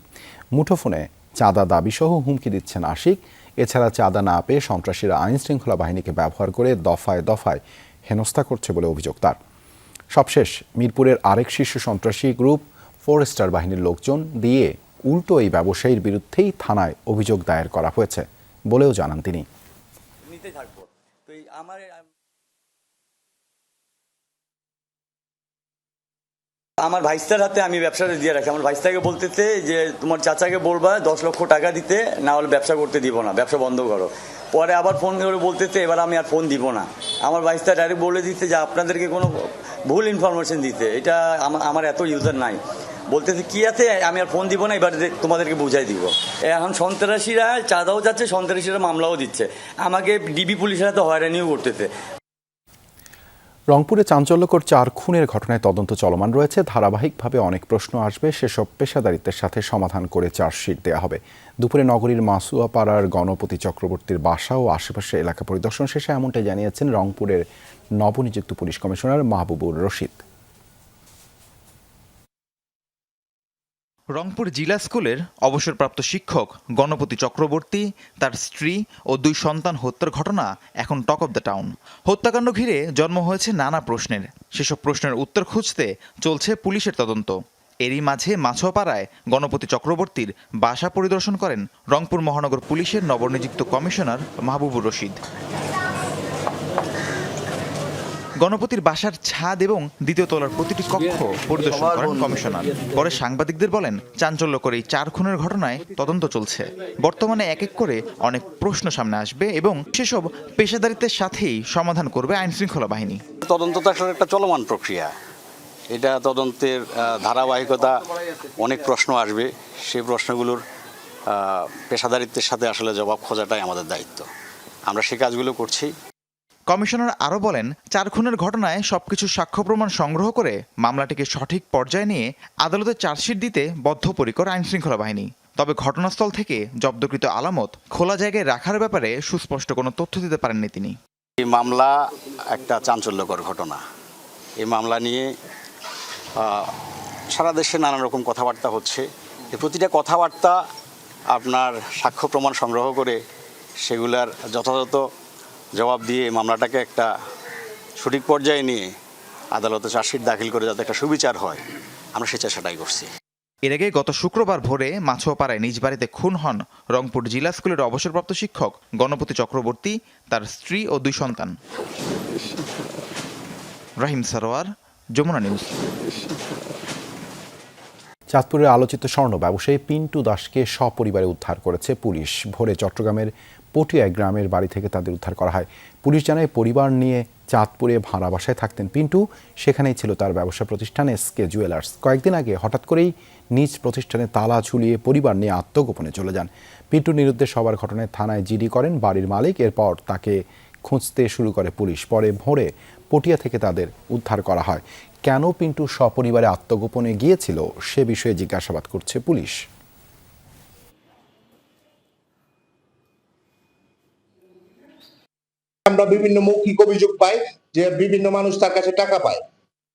মুঠোফোনে চাঁদা দাবিসহ হুমকি দিচ্ছেন আশিক। এছাড়া চাঁদা না পেয়ে সন্ত্রাসীরা আইন শৃঙ্খলা বাহিনীকে ব্যবহার করে দফায় দফায় হেনস্থা করছে বলে অভিযোগ তার। সবশেষ মিরপুরের আরেক শীর্ষ সন্ত্রাসী গ্রুপ ফরেস্টার বাহিনীর লোকজন দিয়ে উল্টো এই ব্যবসায়ীর বিরুদ্ধেই থানায় অভিযোগ দায়ের করা হয়েছে বলেও জানান তিনি। আমার ভাইস্তার হাতে আমি ব্যবসাটা দিয়ে রাখি। আমার ভাইস্তাকে বলতেছে যে তোমার চাচাকে বলবা 10 লক্ষ টাকা দিতে, না হলে ব্যবসা করতে দিব না, ব্যবসা বন্ধ করো। পরে আবার ফোন করে বলতেছে এবার আমি আর ফোন দিব না। আমার ভাইস্তা ডাইরেক্ট বলে দিচ্ছে যে আপনাদেরকে কোনো ভুল ইনফরমেশন দিতে, এটা আমার এত ইউজার নাই। বলতেছে কি আছে, আমি আর ফোন দিব না, এবার তোমাদেরকে বুঝাই দিব। এখন সন্ত্রাসীরা চাঁদাও যাচ্ছে, সন্ত্রাসীরা মামলাও দিচ্ছে, আমাকে ডিবি পুলিশের হাতে হয়রানিও করতেছে। রংপুরে চাঞ্চল্যকর 4 খুনের ঘটনায় তদন্ত চলমান রয়েছে। ধারাবাহিকভাবে অনেক প্রশ্ন আসবে, সেসব পেশাদারিত্বের সাথে সমাধান করে চার্জশিট দেওয়া হবে। দুপুরে নগরীর মাসুয়াপাড়ার গণপতি চক্রবর্তীর বাসা ও আশেপাশের এলাকা পরিদর্শন শেষে এমনটাই জানিয়েছেন রংপুরের নবনিযুক্ত পুলিশ কমিশনার মাহবুবুর রশিদ। রংপুর জিলা স্কুলের অবসরপ্রাপ্ত শিক্ষক গণপতি চক্রবর্তী, তার স্ত্রী ও 2 সন্তান হত্যার ঘটনা এখন টক অব দ্য টাউন। হত্যাকাণ্ড ঘিরে জন্ম হয়েছে নানা প্রশ্নের। সেসব প্রশ্নের উত্তর খুঁজতে চলছে পুলিশের তদন্ত। এরই মাঝে মাছুয়াপাড়ায় গণপতি চক্রবর্তীর বাসা পরিদর্শন করেন রংপুর মহানগর পুলিশের নবনিযুক্ত কমিশনার মাহবুবুর রশিদ। গণপতির বাসার ছাদ এবং 2য় তলার প্রতিটি কক্ষ পরিদর্শন করেন কমিশনার। পরে সাংবাদিকদের বলেন, চাঞ্চল্যকর এই 4 খুনের ঘটনায় তদন্ত চলছে। বর্তমানে এক এক করে অনেক প্রশ্ন সামনে আসবে এবং সেসব পেশাদারিত্বের সাথেই সমাধান করবে আইন শৃঙ্খলা বাহিনী। তদন্ত তো আসলে একটা চলমান প্রক্রিয়া, এটা তদন্তের ধারাবাহিকতা, অনেক প্রশ্ন আসবে, সেই প্রশ্নগুলোর পেশাদারিত্বের সাথে আসলে জবাব খোঁজাটাই আমাদের দায়িত্ব। আমরা সেই কাজগুলো করছি। কমিশনার আরও বলেন, 4 খুনের ঘটনায় সবকিছু সাক্ষ্য প্রমাণ সংগ্রহ করে মামলাটিকে সঠিক পর্যায়ে নিয়ে আদালতে চার্জশিট দিতে বদ্ধপরিকর আইন শৃঙ্খলা বাহিনী। তবে ঘটনাস্থল থেকে জব্দকৃত আলামত খোলা জায়গায় রাখার ব্যাপারে সুস্পষ্ট কোনো তথ্য দিতে পারেননি তিনি। এই মামলা একটা চাঞ্চল্যকর ঘটনা। এই মামলা নিয়ে সারা দেশে নানান রকম কথাবার্তা হচ্ছে। এই প্রতিটা কথাবার্তা আপনার সাক্ষ্য প্রমাণ সংগ্রহ করে সেগুলার যথাযথ জবাব দিয়ে মামলাটাকে একটা সঠিক পর্যায়ে নিয়ে আদালতে চার্জশিট দাখিল করে যাতে একটা সুবিচার হয়, আমরা সেই চেষ্টাটাই করছি। এর আগে গত শুক্রবার ভোরে মাছুয়াপাড়ায় নিজ বাড়িতে খুন হন রংপুর জিলা স্কুলের অবসরপ্রাপ্ত শিক্ষক গণপতি চক্রবর্তী, তার স্ত্রী ও 2 সন্তান। রাহিম সারোয়ার, যমুনা নিউজ। চাঁদপুরের আলোচিত স্বর্ণ ব্যবসায়ী পিন্টু দাসকে সপরিবারে উদ্ধার করেছে পুলিশ। ভোরে চট্টগ্রামের পটিয়ায় গ্রামের বাড়ি থেকে তাদের উদ্ধার করা হয়। পুলিশ জানায়, পরিবার নিয়ে চাঁদপুরে ভাড়া বাসায় থাকতেন পিন্টু। সেখানেই ছিল তার ব্যবসা প্রতিষ্ঠান এসকে জুয়েলার্স। কয়েকদিন আগে হঠাৎ করেই নিজ প্রতিষ্ঠানে তালা ঝুলিয়ে পরিবার নিয়ে আত্মগোপনে চলে যান। পিন্টুর বিরুদ্ধে সবার ঘটনায় থানায় জিডি করেন বাড়ির মালিক। এরপর তাকে খুঁজতে শুরু করে পুলিশ। পরে ভোরে পটিয়া থেকে তাদের উদ্ধার করা হয়। কেন পিন্টু সপরিবারে আত্মগোপনে গিয়েছিল সে বিষয়ে জিজ্ঞাসাবাদ করছে পুলিশ। আমরা বিভিন্ন মৌখিক অভিযোগ পাই যে বিভিন্ন মানুষ তার কাছে টাকা পায়।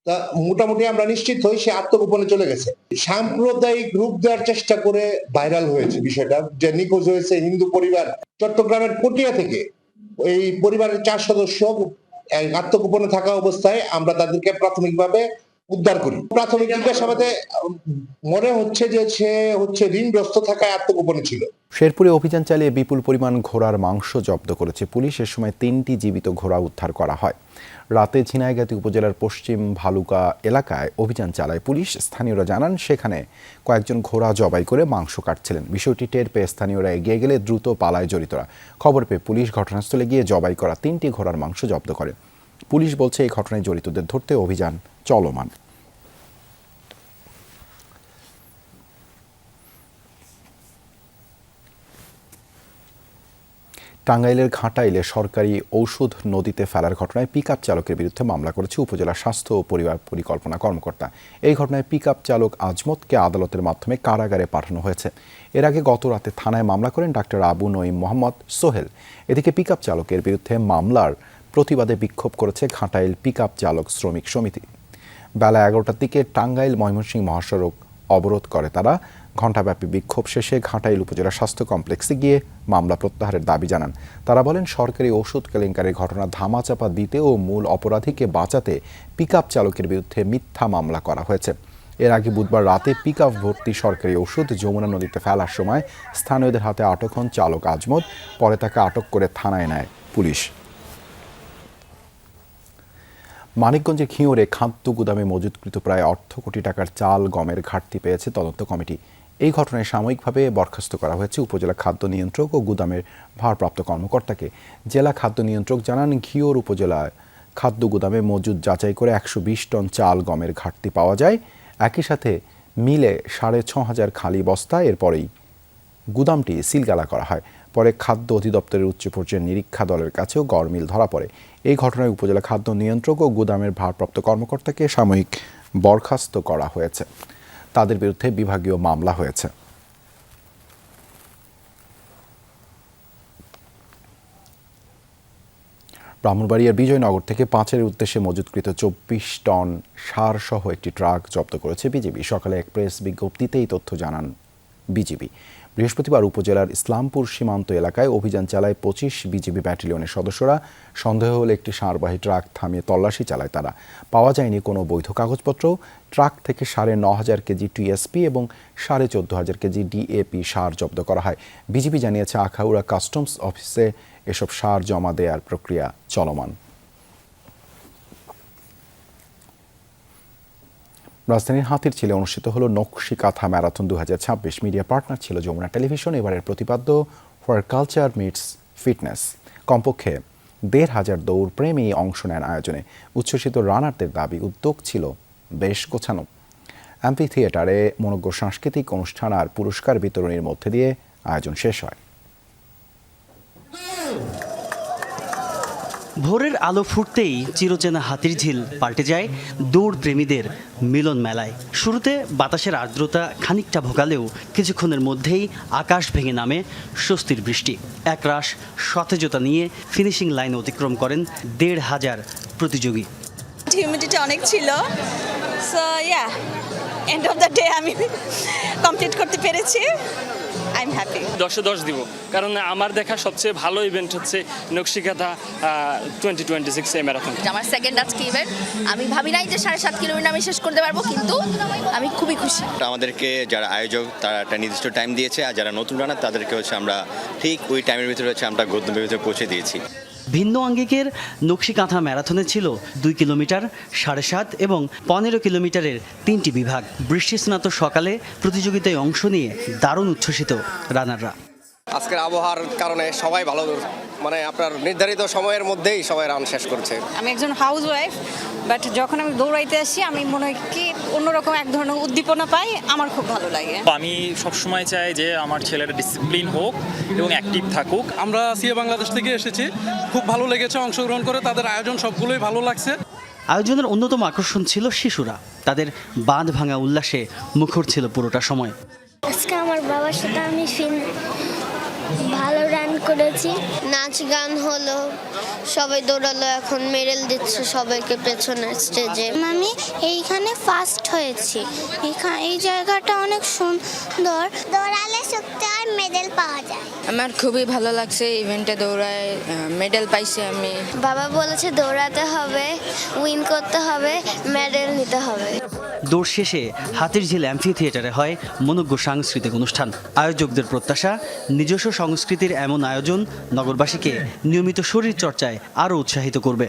তা মোটামুটি আমরা নিশ্চিত হই সে আত্মগোপনে চলে গেছে। সাম্প্রদায়িক রূপ দেওয়ার চেষ্টা করে ভাইরাল হয়েছে বিষয়টা, যে নিখোঁজ হয়েছে হিন্দু পরিবার। চট্টগ্রামের পটিয়া থেকে এই পরিবারের 4 সদস্য আত্মগোপনে থাকা অবস্থায় আমরা তাদেরকে প্রাথমিকভাবে উদ্ধার করি। প্রাথমিক জিজ্ঞাসাবাদে মনে হচ্ছে যে সে ঋণগ্রস্ত থাকায় আত্মগোপনে ছিল। শেরপুরে অভিযান চালিয়ে বিপুল পরিমাণ ঘোড়ার মাংস জব্দ করেছে পুলিশ। এ সময় 3টি জীবিত ঘোড়া উদ্ধার করা হয়। রাতে ঝিনাইগাতি উপজেলার পশ্চিম ভালুকা এলাকায় অভিযান চালায় পুলিশ। স্থানীয়রা জানান সেখানে কয়েকজন ঘোড়া জবাই করে মাংস কাটছিলেন। বিষয়টি টের পেয়ে স্থানীয়রা এগিয়ে গেলে দ্রুত পালায় জড়িতরা। খবর পেয়ে পুলিশ ঘটনাস্থলে গিয়ে জবাই করা 3টি ঘোড়ার মাংস জব্দ করে। পুলিশ বলছে এই ঘটনায় জড়িতদের ধরতে অভিযান চলমান। টাঙ্গাইলের ঘাটাইলে সরকারি ঔষধ নদীতে ফেলার ঘটনায় পিকআপ চালকের বিরুদ্ধে মামলা করেছে উপজেলা স্বাস্থ্য ও পরিবার পরিকল্পনা কর্মকর্তা। এই ঘটনায় পিকআপ চালক আজমতকে আদালতের মাধ্যমে কারাগারে পাঠানো হয়েছে। এর আগে গত রাতে থানায় মামলা করেন ডাক্তার আবু নঈম মোহাম্মদ সোহেল। এদিকে পিকআপ চালকের বিরুদ্ধে মামলার প্রতিবাদে বিক্ষোভ করেছে ঘাটাইল পিকআপ চালক শ্রমিক সমিতি। বেলা 11টার দিকে টাঙ্গাইল ময়মনসিংহ মহাসড়ক অবরোধ করে তারা। ঘণ্টাব্যাপী বিক্ষোভ শেষে ঘাটাইল উপজেলা স্বাস্থ্য কমপ্লেক্সে গিয়ে মামলা প্রত্যাহারের দাবি জানান। তারা বলেন সরকারি ওষুধ কেলেঙ্কারির ঘটনা ধামাচাপা দিতে ও মূল অপরাধীকে বাঁচাতে পিকআপ চালকের বিরুদ্ধে মিথ্যা মামলা করা হয়েছে। এর আগে বুধবার রাতে পিকআপ ভর্তি সরকারি ওষুধ যমুনা নদীতে ফেলার সময় স্থানীয়দের হাতে আটক হন চালক আজমত। পরে তাকে আটক করে থানায় নেয় পুলিশ। মানিকগঞ্জের খিঁওরে খাদ্য গুদামে মজুতকৃত প্রায় 8 কোটি টাকার চাল গমের ঘাটতি পেয়েছে তদন্ত কমিটি। এই ঘটনায় সাময়িকভাবে বরখাস্ত করা হয়েছে উপজেলা খাদ্য নিয়ন্ত্রক ও গুদামের ভারপ্রাপ্ত কর্মকর্তাকে। জেলা খাদ্য নিয়ন্ত্রক জানান ঘিওর উপজেলায় খাদ্য গুদামে মজুদ যাচাই করে 120 টন চাল গমের ঘাটতি পাওয়া যায়। একই সাথে মিলে 6,500 খালি বস্তা। এরপরেই গুদামটি সিলগালা করা হয়। পরে খাদ্য অধিদপ্তরের উচ্চ পর্যায়ের নিরীক্ষা দলের কাছেও গড়মিল ধরা পড়ে। এই ঘটনায় উপজেলা খাদ্য নিয়ন্ত্রক ও গুদামের ভারপ্রাপ্ত কর্মকর্তাকে সাময়িক বরখাস্ত করা হয়েছে। তাদের বিরুদ্ধে বিভাগীয় মামলা হয়েছে। ব্রাহ্মণবাড়িয়ার বিজয়নগর থেকে পাঁচের উদ্দেশ্যে মজুতকৃত 24 টন সার সহ একটি ট্রাক জব্দ করেছে বিজিবি। সকালে এক প্রেস বিজ্ঞপ্তিতে এই তথ্য জানান বিজিবি। বৃহস্পতিবার উপজেলার ইসলামপুর সীমান্ত এলাকায় অভিযান চালায় 25 বিজিবি ব্যাটালিয়নের সদস্যরা। সন্দেহ হলে একটি সারবাহী ট্রাক থামিয়ে তল্লাশি চালায় তারা। পাওয়া যায়নি কোনো বৈধ কাগজপত্র। ট্রাক থেকে 9,500 কেজি টিএসপি এবং 14,500 কেজি ডিএপি সার জব্দ করা হয়। বিজিবি জানিয়েছে আখাউড়া কাস্টমস অফিসে এসব সার জমা দেওয়ার প্রক্রিয়া চলমান। রাজধানীর হাতিরঝিলে অনুষ্ঠিত হলো নকশি কাঁথা ম্যারাথন 2026। মিডিয়া পার্টনার ছিল যমুনা টেলিভিশন। এবারের প্রতিপাদ্য ফর কালচার মিটস ফিটনেস। কমপক্ষে 1,500 দৌড় প্রেমী অংশ নেন আয়োজনে। উচ্ছ্বসিত রানারদের দাবি উদ্যোগ ছিল বেশ গোছানো। অ্যাম্পি থিয়েটারে মনোজ্ঞ সাংস্কৃতিক অনুষ্ঠান আর পুরস্কার বিতরণের মধ্যে দিয়ে আয়োজন শেষ হয়। ভোরের আলো ফুটতেই চিরচেনা হাতিরঝিল পাল্টে যায় দৌড় প্রেমীদের মিলন মেলায়। শুরুতে বাতাসের আর্দ্রতা খানিকটা ভোগালেও কিছুক্ষণের মধ্যেই আকাশ ভেঙে নামে স্বস্তির বৃষ্টি। একরাশ সতেজতা নিয়ে ফিনিশিং লাইন অতিক্রম করেন 1,500 প্রতিযোগী। হিউমিডিটি অনেক ছিল, so yeah end of the day আমি কমপ্লিট করতে পেরেছি। I am happy. 10 10 দিব, কারণ আমার দেখা সবচেয়ে ভালো ইভেন্ট হচ্ছে নকশিকাঁথা 2026 এই ম্যারাথন। আমার সেকেন্ড আজকে ইভেন্ট। আমি ভাবি নাই যে 7.5 কিলোমিটার আমি শেষ করতে পারবো, কিন্তু আমি খুবই খুশি। আমাদেরকে যারা আয়োজক তারা একটা নির্দিষ্ট টাইম দিয়েছে, আর যারা নতুন রানার তাদেরকে হচ্ছে আমরা ঠিক ওই টাইমের ভিতরে হচ্ছে আমরা গন্তব্যের ভিতরে পৌঁছে দিয়েছি। ভিন্ন আঙ্গিকের নকশিকাঁথা ম্যারাথনে ছিল 2 কিলোমিটার, 7.5 এবং 15 কিলোমিটারের 3টি বিভাগ। বৃষ্টিস্নাত সকালে প্রতিযোগিতায় অংশ নিয়ে দারুণ উচ্ছ্বসিত রানাররা। আজকের আবহাওয়ার কারণে সবাই ভালো, মানে আপনার নির্ধারিত সময়ের মধ্যেই সবাই রান শেষ করছে। আমি একজন হাউস ওয়াইফ, বাট যখন আমি দৌড়াইতে আসি আমি মনে হয় কি অন্যরকম এক ধরনের উদ্দীপনা পাই, আমার খুব ভালো লাগে। আমি সবসময় চাই যে আমার ছেলেরা ডিসিপ্লিন হোক এবং অ্যাক্টিভ থাকুক। আমরা সিএ বাংলাদেশ থেকে এসেছি, খুব ভালো লেগেছে অংশগ্রহণ করে। তাদের আয়োজন সবগুলোই ভালো লাগছে। আয়োজনের অন্যতম আকর্ষণ ছিল শিশুরা। তাদের বাঁধ ভাঙা উল্লাসে মুখর ছিল পুরোটা সময়। আজকে আমার বাবার সাথে আমি ভালো রান করেছি, নাচ গান হলো, সবাই দৌড়ালো, এখন মেডেল দিচ্ছে সবাইকে পেছনের স্টেজে। আমি এইখানে ফার্স্ট হয়েছি, এই জায়গাটা অনেক সুন্দর, দৌড়ালে শক্তি আর মেডেল পাওয়া যায়। আমার খুবই ভালো লাগছে ইভেন্টে দৌড়ায়, মেডেল পাইছি আমি। বাবা বলেছে দৌড়াতে হবে, উইন করতে হবে, মেডেল নিতে হবে। দৌড় শেষে হাতিরঝিল অ্যাম্ফি থিয়েটারে হয় মনোজ্ঞ সাংস্কৃতিক অনুষ্ঠান। আয়োজকদের প্রত্যাশা, নিজস্ব সংস্কৃতির এমন আয়োজন নগরবাসীকে নিয়মিত শরীর চর্চায় আরও উৎসাহিত করবে।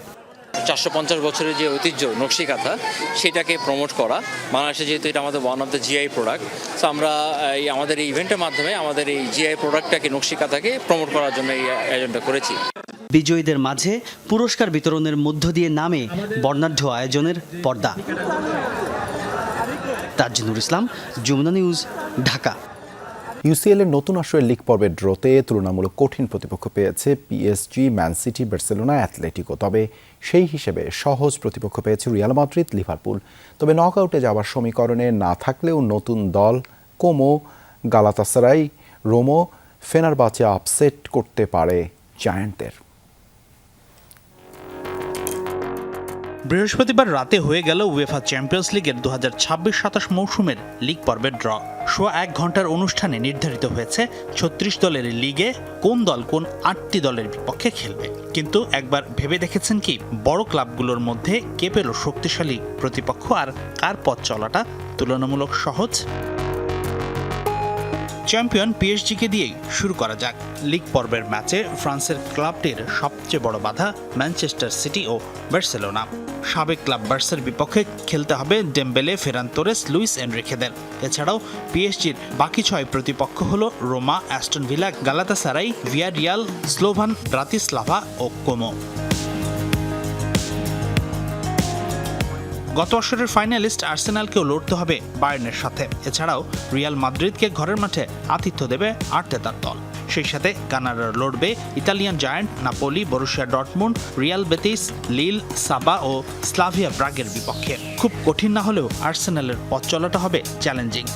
450 বছরের যে ঐতিহ্য নকশিকাঁথা, সেটাকে প্রমোট করা। বাংলাদেশে যেহেতু এটা আমাদের one of the GI product, so আমরা আমাদের এই ইভেন্টের মাধ্যমে আমাদের এই জিআই প্রোডাক্টটাকে, নকশিকাঁথাকে প্রমোট করার জন্য এই আয়োজনটা করেছি। বিজয়ীদের মাঝে পুরস্কার বিতরণের মধ্য দিয়ে নামে বর্ণাঢ্য আয়োজনের পর্দা। তাজনুর ইসলাম, যমুনা নিউজ, ঢাকা। ইউসিএল এর নতুন আসরের লিগ পর্বের ড্রতে তুলনামূলক কঠিন প্রতিপক্ষ পেয়েছে PSG, man city, Barcelona, Atletico. তবে সেই হিসেবে সহজ প্রতিপক্ষ পেয়েছে রিয়াল মাদ্রিদ, লিভারপুল। তবে নকআউটে যাওয়ার সমীকরণে না থাকলেও নতুন দল কোমো, গালাতাসারাই, রোমো, ফেনারবাচে আপসেট করতে পারে জায়ান্টদের। বৃহস্পতিবার রাতে হয়ে গেল উয়েফা চ্যাম্পিয়ন্স লিগের 2026-27 মৌসুমের লিগ পর্বের ড্র। সোয়া 1 ঘন্টার অনুষ্ঠানে নির্ধারিত হয়েছে 36 দলের লিগে কোন দল কোন 8টি দলের বিপক্ষে খেলবে। কিন্তু একবার ভেবে দেখেছেন কি, বড় ক্লাবগুলোর মধ্যে কে পেল শক্তিশালী প্রতিপক্ষ আর কার পথ চলাটা তুলনামূলক সহজ? চ্যাম্পিয়ন পিএসজিকে দিয়েই শুরু করা যাক। লিগ পর্বের ম্যাচে ফ্রান্সের ক্লাবটির সবচেয়ে বড় বাধা ম্যানচেস্টার সিটি ও বার্সেলোনা। সাবেক ক্লাব বার্সার বিপক্ষে খেলতে হবে ডেম্বেলে, ফেরান তোরেস, লুইস এনরিকেদের। এছাড়াও পিএসজির বাকি 6 প্রতিপক্ষ হলো Roma, Aston Villa, Galatasaray, Villarreal, Slovan Bratislava ও কোমো। গত আসরের ফাইনালিস্ট আর্সেনালকেও লড়তে হবে বায়ার্নের সাথে। এছাড়াও রিয়াল মাদ্রিদকে ঘরের মাঠে আতিথ্য দেবে আর্তেতার দল। সেই সাথে কানাডার লড়বে Italian giant, Napoli, Borussia Dortmund, Real Betis, লিল, সাবা ও স্লাভিয়া ব্রাগের বিপক্ষে। খুব কঠিন না হলেও আর্সেনালের পথ চলাটা হবে চ্যালেঞ্জিং।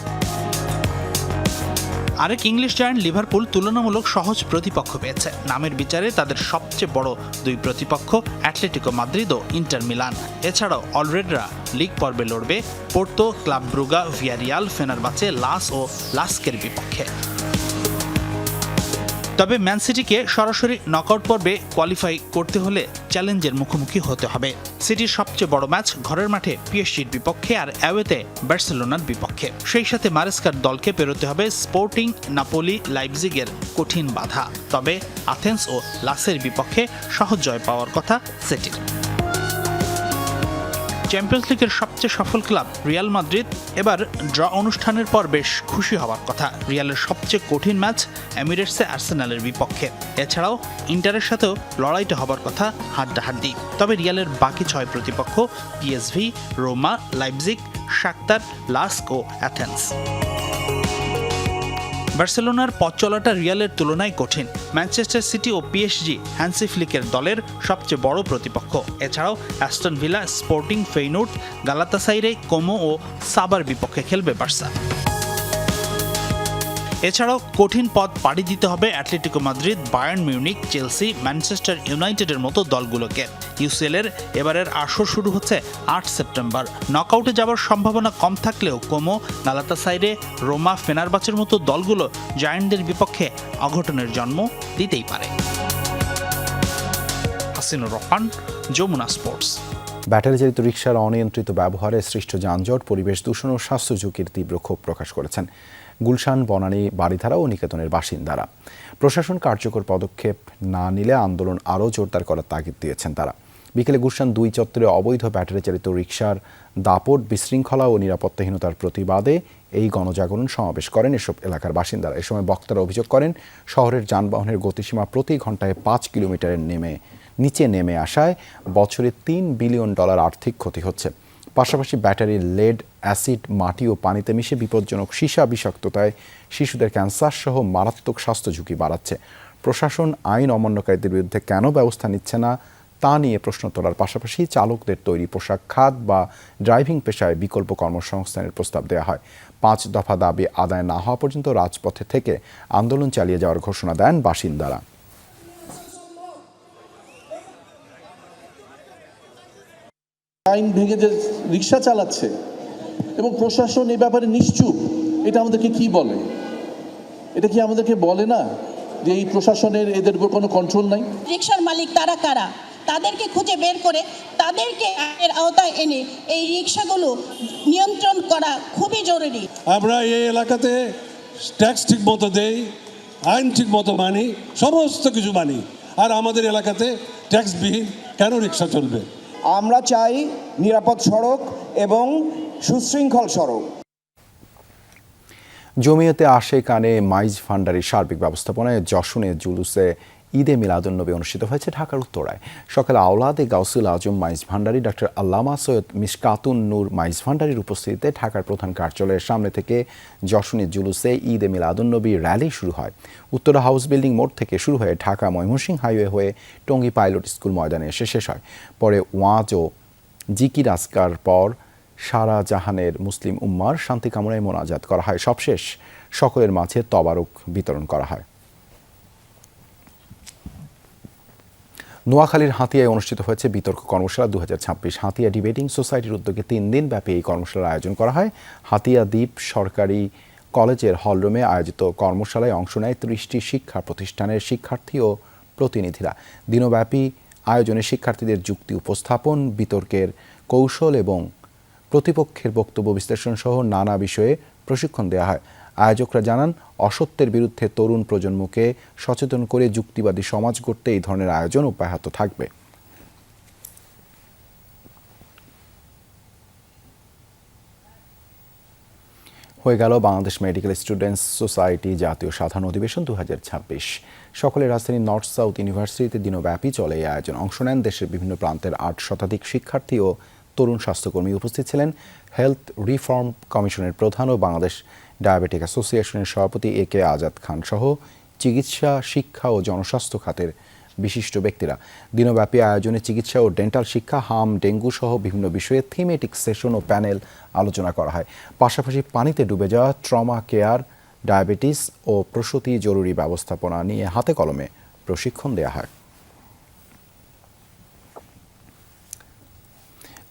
আরেক ইংলিশ জায়ান্ট লিভারপুল তুলনামূলক সহজ প্রতিপক্ষ পেয়েছে। নামের বিচারে তাদের সবচেয়ে বড় 2 প্রতিপক্ষ অ্যাটলেটিকো মাদ্রিদ ও ইন্টার মিলান। এছাড়াও অলরেডরা লিগ পর্বে লড়বে Porto, club Brugge, Villarreal, Fenerbahce, LASK ও লাস্কের বিপক্ষে। তবে ম্যান সিটিকে সরাসরি নকআউট পর্বে কোয়ালিফাই করতে হলে চ্যালেঞ্জের মুখোমুখি হতে হবে। সিটির সবচেয়ে বড় ম্যাচ ঘরের মাঠে পিএসজির বিপক্ষে আর অ্যাওয়েতে বার্সেলোনার বিপক্ষে। সেই সাথে মারেস্কার দলকে পেরোতে হবে স্পোর্টিং, নাপোলি, লাইপজিগের কঠিন বাধা। তবে আথেন্স ও লাসের বিপক্ষে সহজ জয় পাওয়ার কথা সিটির। চ্যাম্পিয়ন্স লিগের সবচেয়ে সফল ক্লাব রিয়াল মাদ্রিদ এবার ড্র অনুষ্ঠানের পর বেশ খুশি হওয়ার কথা। রিয়ালের সবচেয়ে কঠিন ম্যাচ এমিরেটসে আর্সেনালের বিপক্ষে। এছাড়াও ইন্টারের সাথেও লড়াইটা হবার কথা হাড্ডাহাড্ডি। তবে রিয়ালের বাকি 6 প্রতিপক্ষ PSV, Roma, Leipzig, Shakhtar, LASK ও অ্যাথেন্স। বার্সেলোনার পথ চলাটা রিয়ালের তুলনায় কঠিন। ম্যানচেস্টার সিটি ও পিএসজি হ্যান্সি ফ্লিকের দলের সবচেয়ে বড় প্রতিপক্ষ। এছাড়াও Aston Villa, Sporting, Feyenoord, Galatasaray, Como ও সাবার বিপক্ষে খেলবে বার্সা। এছাড়াও কঠিন পথ পাড়ি দিতে হবে Atletico Madrid, Bayern Munich, Chelsea, Manchester ইউনাইটেডের মতো দলগুলোকে। ইউসিএলের এবারের আসর শুরু হচ্ছে 8 সেপ্টেম্বর। নকআউটে যাওয়ার সম্ভাবনা কম থাকলেও কোমো, গালাতাসারাই, রোমা, ফেনারবাচের মতো দলগুলো জায়ান্টদের বিপক্ষে অঘটনের জন্ম দিতেই পারে। হাসিনুর রহমান, যমুনা স্পোর্টস। ব্যাটারি চালিত রিকশার অনিয়ন্ত্রিত ব্যবহারে সৃষ্ট যানজট, পরিবেশ দূষণ ও স্বাস্থ্য ঝুঁকির তীব্র ক্ষোভ প্রকাশ করেছেন গুলশান, বনানী, বাড়িধারা ও নিকেতনের বাসিন্দারা। প্রশাসন কার্যকর পদক্ষেপ না নিলে আন্দোলন আরও জোরদার করার তাগিদ দিয়েছেন তারা। বিকেলে গুলশান 2 চত্বরে অবৈধ ব্যাটারি চালিত রিকশার দাপট, বিশৃঙ্খলা ও নিরাপত্তাহীনতার প্রতিবাদে এই গণজাগরণ সমাবেশ করেন এসব এলাকার বাসিন্দারা। এ সময় বক্তারা অভিযোগ করেন, শহরের যানবাহনের গতিসীমা প্রতি ঘন্টায় 5 কিলোমিটারের নিচে নেমে আসায় বছরে $3 বিলিয়ন আর্থিক ক্ষতি হচ্ছে। পাশাপাশি ব্যাটারির লেড, অ্যাসিড, মাটি ও পানিতে মিশে বিপজ্জনক সীসা বিষাক্ততায় শিশুদের ক্যান্সার সহ মারাত্মক স্বাস্থ্য ঝুঁকি বাড়াচ্ছে। প্রশাসন আইন অমান্যকারীদের বিরুদ্ধে কেন ব্যবস্থা নিচ্ছে না তা নিয়ে প্রশ্ন তোলার পাশাপাশি চালকদের তৈরি পোশাক খাত বা ড্রাইভিং পেশায় বিকল্প কর্মসংস্থানের প্রস্তাব দেওয়া হয়। 5 দফা দাবি আদায় না হওয়া পর্যন্ত রাজপথে থেকে আন্দোলন চালিয়ে যাওয়ার ঘোষণা দেন বাসিন্দারা। আইন ভেঙে যে রিক্সা চালাচ্ছে এবং প্রশাসন এই ব্যাপারে নিশ্চুপ, এটা আমাদেরকে কি বলে? এটা কি আমাদেরকে বলে না যে এই প্রশাসনের এদের উপর কোনো কন্ট্রোল নাই? রিক্সার মালিক তারা কারা, তাদেরকে খুঁজে বের করে তাদেরকে আইনের আওতায় এনে এই রিক্সাগুলো নিয়ন্ত্রণ করা খুবই জরুরি। আমরা এই এলাকাতে ট্যাক্স ঠিক মতো দেই, আইন ঠিক মতো মানি, সমস্ত কিছু মানি, আর আমাদের এলাকাতে ট্যাক্সবিহীন কেন রিক্সা চলবে? আমরা চাই নিরাপদ সড়ক এবং সুশৃঙ্খল সড়ক। জমিয়তে আশেকানে মাইজ ভান্ডারির সার্বিক ব্যবস্থাপনায় যশোরে জুলুসে ঈদে মিলাদুন্নবী অনুষ্ঠিত হয়েছে ঢাকার উত্তরায়। সকালে আওলাদে গাউসুল আজম মাইজ ভান্ডারি ডক্টর আল্লামা সৈয়দ মিশকাতুন নূর মাইজ ভান্ডারির উপস্থিতিতে ঢাকার প্রধান কার্যালয়ের সামনে থেকে যশোরে জুলুসে ঈদে মিলাদুন্নবী র্যালি শুরু হয়। উত্তরা হাউস বিল্ডিং মোড় থেকে শুরু হয়ে ঢাকা ময়মনসিংহ হাইওয়ে হয়ে টঙ্গী পাইলট স্কুল ময়দানে এসে শেষ হয়। পরে ওয়াজ ও জিকির আজকার পর সারা জাহানের মুসলিম উম্মার শান্তি কামনায় মোনাজাত করা হয়। সবশেষ সকলের মাঝে তবারক বিতরণ করা হয়। নোয়াখালীর হাতিয়ায় অনুষ্ঠিত হয়েছে বিতর্ক কর্মশালা 2026। হাতিয়া ডিবেটিং সোসাইটির উদ্যোগে 3 দিন ব্যাপী এই কর্মশালার আয়োজন করা হয়। হাতিয়া দ্বীপ সরকারি কলেজের হলরুমে আয়োজিত কর্মশালায় অংশ নেয় 30টি শিক্ষা প্রতিষ্ঠানের শিক্ষার্থী ও প্রতিনিধিরা। দিনব্যাপী আয়োজনে শিক্ষার্থীদের যুক্তি উপস্থাপন, বিতর্কের কৌশল এবং প্রতিপক্ষের বক্তব্য বিশ্লেষণ সহ নানা বিষয়ে প্রশিক্ষণ দেওয়া হয়। আয়োজকরা জানান, অসত্যের বিরুদ্ধে তরুণ প্রজন্মকে সচেতন করে যুক্তিবাদী সমাজ গড়তে এই ধরনের আয়োজন অব্যাহত থাকবে। হয়ে গেল বাংলাদেশ মেডিকেল স্টুডেন্টস সোসাইটি জাতীয় সাধারণ অধিবেশন 2026। সকলে রাজধানীর নর্থ সাউথ ইউনিভার্সিটিতে দিনব্যাপী চলে এই আয়োজন। অংশ নেন দেশের বিভিন্ন প্রান্তের 8 শতাধিক শিক্ষার্থী ও তরুণ স্বাস্থ্যকর্মী। উপস্থিত ছিলেন হেলথ রিফর্ম কমিশনের প্রধান ও বাংলাদেশ ডায়াবেটিক অ্যাসোসিয়েশনের সভাপতি AK আজাদ খান সহ চিকিৎসা, শিক্ষা ও জনস্বাস্থ্য খাতের বিশিষ্ট ব্যক্তিরা। দিনব্যাপী আয়োজনে চিকিৎসা ও ডেন্টাল শিক্ষা, হাম, ডেঙ্গু সহ বিভিন্ন বিষয়ে থিমেটিক সেশন ও প্যানেল আলোচনা করা হয়। পাশাপাশি পানিতে ডুবে যাওয়া, ট্রমা কেয়ার, ডায়াবেটিস ও প্রসূতি জরুরি ব্যবস্থাপনা নিয়ে হাতে কলমে প্রশিক্ষণ দেওয়া হয়।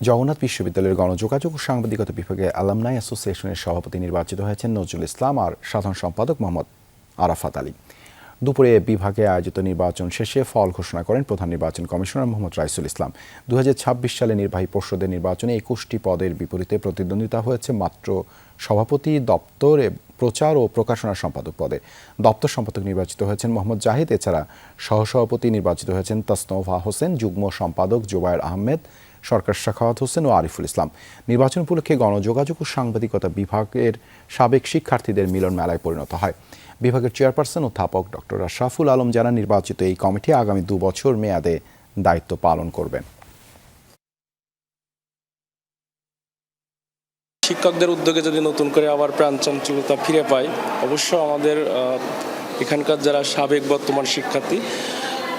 জগন্নাথ বিশ্ববিদ্যালয়ের গণযোগাযোগ ও সাংবাদিকতা বিভাগে অ্যালামনাই অ্যাসোসিয়েশনের সভাপতি নির্বাচিত হয়েছেন নজরুল ইসলাম আর সাধারণ সম্পাদক মোহাম্মদ আরাফাত আলী। দুপুরে বিভাগে আয়োজিত নির্বাচন শেষে ফল ঘোষণা করেন প্রধান নির্বাচন কমিশনার মোহাম্মদ রাইসুল ইসলাম। 2026 সালে নির্বাহী পর্ষদের নির্বাচনে 21টি পদের বিপরীতে প্রতিদ্বন্দ্বিতা হয়েছে মাত্র সভাপতি, দপ্তর, প্রচার ও প্রকাশনা সম্পাদক পদে। দপ্তর সম্পাদক নির্বাচিত হয়েছেন মোহাম্মদ জাহিদ। এছাড়া সহসভাপতি নির্বাচিত হয়েছেন তাসনভা হোসেন, যুগ্ম সম্পাদক জুবায়ের আহমেদ, সরকার সাখাওয়াত হোসেন ও আরিফুল ইসলাম। নির্বাচন উপলক্ষে গণযোগাযোগ ও সাংবাদিকতা বিভাগের সাবেক শিক্ষার্থীদের মিলন মেলায় পরিণত হয়। বিভাগের চেয়ারপারসন অধ্যাপক ডক্টর আশরাফুল আলম জানান, নির্বাচিত এই কমিটি আগামী 2 বছর মেয়াদে দায়িত্ব পালন করবেন। শিক্ষকদের উদ্যোগে যদি নতুন করে আবার প্রাণচাঞ্চল্যতা ফিরে পায়, অবশ্য আমাদের এখানকার যারা সাবেক বর্তমান শিক্ষার্থী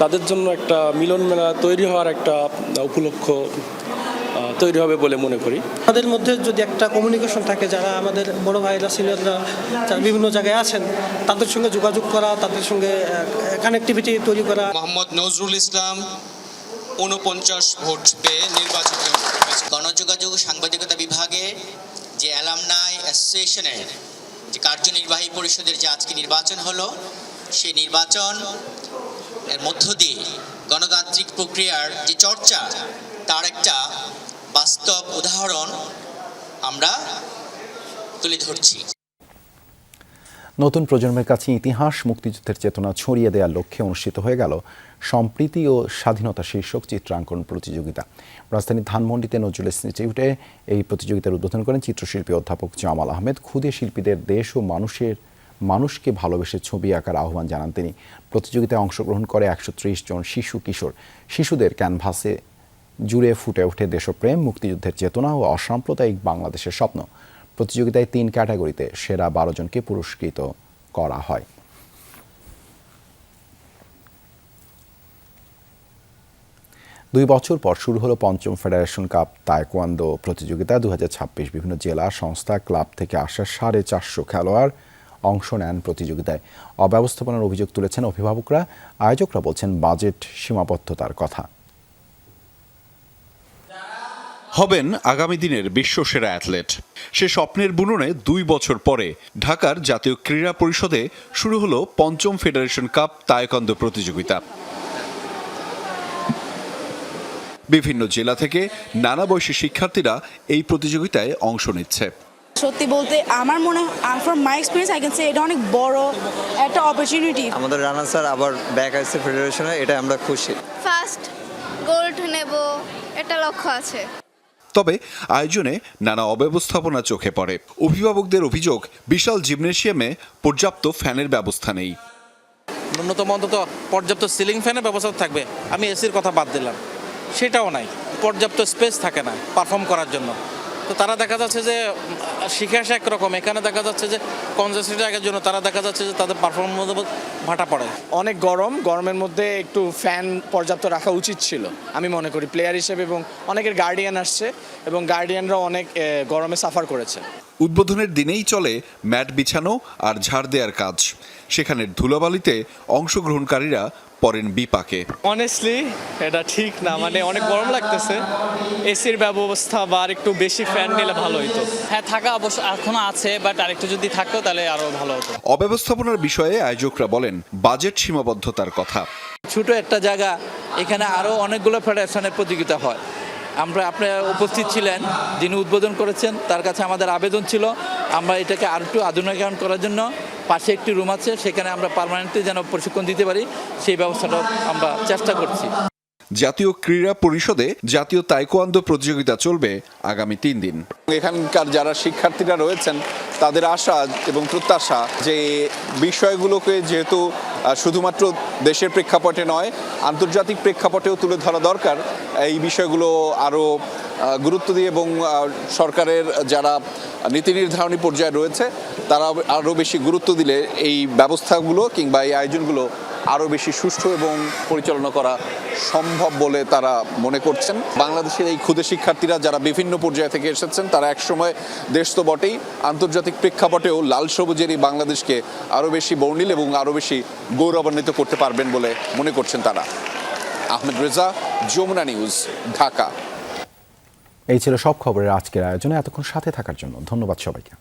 তাদের জন্য একটা মিলন মেলা তৈরি হওয়ার একটা উপলক্ষ তৈরি হবে বলে মনে করি। তাদের মধ্যে যদি একটা কমিউনিকেশন থাকে, যারা আমাদের বড় ভাইরা সিনিয়ররা যারা বিভিন্ন জায়গায় আছেন, তাদের সঙ্গে যোগাযোগ করা, তাদের সঙ্গে কানেক্টিভিটি তৈরি করা। মোহাম্মদ নজরুল ইসলাম 49 ভোট পেয়ে নির্বাচিত। গণযোগাযোগ ও সাংবাদিকতা বিভাগে যে অ্যালামনাই অ্যাসোসিয়েশনের যে কার্যনির্বাহী পরিষদের যে আজকে নির্বাচন হলো, সেই নির্বাচন এর মধ্য দিয়ে গণতান্ত্রিক প্রক্রিয়ার যে চর্চা, তার একটা বাস্তব উদাহরণ আমরা তুলে ধরছি। নতুন প্রজন্মের কাছে ইতিহাস, মুক্তিযুদ্ধের চেতনা ছড়িয়ে দেওয়ার লক্ষ্যে অনুষ্ঠিত হয়ে গেল সম্প্রীতি ও স্বাধীনতা শীর্ষক চিত্রাঙ্কন প্রতিযোগিতা। রাজধানীর ধানমন্ডিতে নজরুল ইনস্টিটিউটে এই প্রতিযোগিতার উদ্বোধন করেন চিত্রশিল্পী অধ্যাপক জামাল আহমেদ। ক্ষুদে শিল্পীদের দেশ ও মানুষকে ভালোবেসে ছবি আঁকার আহ্বান জানান তিনি। প্রতিযোগিতায় অংশগ্রহণ করে 130 জন শিশু কিশোর। শিশুদের ক্যানভাসে জুড়ে ফুটে ওঠে দেশপ্রেম, মুক্তিযুদ্ধের চেতনা ও অসাম্প্রদায়িক বাংলাদেশের স্বপ্ন। প্রতিযোগিতায় 3 ক্যাটাগরিতে সেরা 12 জনকে পুরস্কৃত করা হয়। 2 বছর পর শুরু হলো পঞ্চম ফেডারেশন কাপ তায়কোয়ান্দো প্রতিযোগিতা 2026। বিভিন্ন জেলা, সংস্থা, ক্লাব থেকে আসা 450 খেলোয়াড় অংশ নেন প্রতিযোগিতায়। অব্যবস্থাপনার অভিযোগ তুলেছেন অভিভাবকরা। আয়োজকরা বলছেন বাজেট সীমাবদ্ধতার কথা। হবেন আগামী দিনের বিশ্বসেরা অ্যাথলেট। সে স্বপ্নের বুননে 2 বছর পরে ঢাকার জাতীয় ক্রীড়া পরিষদে শুরু হলো পঞ্চম ফেডারেশন কাপ তায়কোয়ান্দো প্রতিযোগিতা। বিভিন্ন জেলা থেকে নানা বয়সী শিক্ষার্থীরা এই প্রতিযোগিতায় অংশ নিচ্ছে। সত্যি বলতে আমার মনে হয় from my experience I can say এটা অনেক বড় একটা অপরচুনিটি। আমাদের রানা স্যার আবার ব্যাক আসছে ফেডারেশনে, এটা আমরা খুশি। ফার্স্ট গোল্ড নেব এটা লক্ষ্য আছে। তবে আয়োজনে নানা অব্যবস্থাপনা চোখে পড়ে। অভিভাবকদের অভিযোগ, বিশাল জিমনেশিয়ামে পর্যাপ্ত ফ্যানের ব্যবস্থা নেই। ন্যূনতম অন্তত পর্যাপ্ত সিলিং ফ্যানের ব্যবস্থা থাকবে, আমি এসির কথা বাদ দিলাম, সেটাও নাই। পর্যাপ্ত স্পেস থাকে না পারফর্ম করার জন্য। তো তারা দেখা যাচ্ছে যে শিখে আসে একরকম, এখানে দেখা যাচ্ছে যে কনজাস্টেড জায়গার জন্য তারা দেখা যাচ্ছে যে তাদের পারফরমেন্স ভাটা পড়ে। অনেক গরমের মধ্যে একটু ফ্যান পর্যাপ্ত রাখা উচিত ছিল আমি মনে করি প্লেয়ার হিসেবে, এবং অনেকের গার্ডিয়ান আসছে এবং গার্ডিয়ানরা অনেক গরমে সাফার করেছে। উদ্বোধনের দিনেই চলে ম্যাট বিছানো আর ঝাড় দেওয়ার কাজ। সেখানের ধুলাবালিতে অংশগ্রহণকারীরা পড়েন বিপাকে। অনেস্টলি এটা ঠিক না, মানে অনেক গরম লাগতেছে। এসির ব্যবস্থা বা আর একটু বেশি ফ্যান নিলে ভালো হতো। হ্যাঁ, থাকা অবশ্য এখনো আছে, বাট আরেকটু যদি থাকতো তাহলে আরো ভালো হতো। অব্যবস্থাপনার বিষয়ে আয়োজকরা বলেন বাজেট সীমাবদ্ধতার কথা। ছোট একটা জায়গা, এখানে আরো অনেকগুলো ফেডারেশনের প্রতিযোগিতা হয়। আপনারা উপস্থিত ছিলেন, যিনি উদ্বোধন করেছেন, তার কাছে আমাদের আবেদন ছিল আমরা এটাকে আর একটু আধুনিকায়ন করার জন্য পাশে একটি রুম আছে, সেখানে আমরা পার্মানেন্টলি যেন প্রশিক্ষণ দিতে পারি, সেই ব্যবস্থাটা আমরা চেষ্টা করছি। জাতীয় ক্রীড়া পরিষদে জাতীয় তায়কোয়ান্দো প্রতিযোগিতা চলবে আগামী 3 দিন। এখানকার যারা শিক্ষার্থীরা রয়েছেন তাদের আশা এবং প্রত্যাশা যে বিষয়গুলোকে যেহেতু শুধুমাত্র দেশের প্রেক্ষাপটে নয় আন্তর্জাতিক প্রেক্ষাপটেও তুলে ধরা দরকার, এই বিষয়গুলো আরও গুরুত্ব দিয়ে এবং সরকারের যারা নীতি নির্ধারণী পর্যায়ে রয়েছে তারা আরও বেশি গুরুত্ব দিলে এই ব্যবস্থাগুলো কিংবা এই আয়োজনগুলো আরও বেশি সুষ্ঠু এবং পরিচালনা করা সম্ভব বলে তারা মনে করছেন। বাংলাদেশের এই ক্ষুদে শিক্ষার্থীরা যারা বিভিন্ন পর্যায় থেকে এসেছেন তারা একসময় দেশ তো বটেই, আন্তর্জাতিক প্রেক্ষাপটেও লাল সবুজের এই বাংলাদেশকে আরও বেশি বর্ণিল এবং আরও বেশি গৌরবান্বিত করতে পারবেন বলে মনে করছেন তারা। আহমেদ রেজা, যমুনা নিউজ, ঢাকা। এই ছিল সব খবরের আজকের আয়োজনে। এতক্ষণ সাথে থাকার জন্য ধন্যবাদ সবাইকে।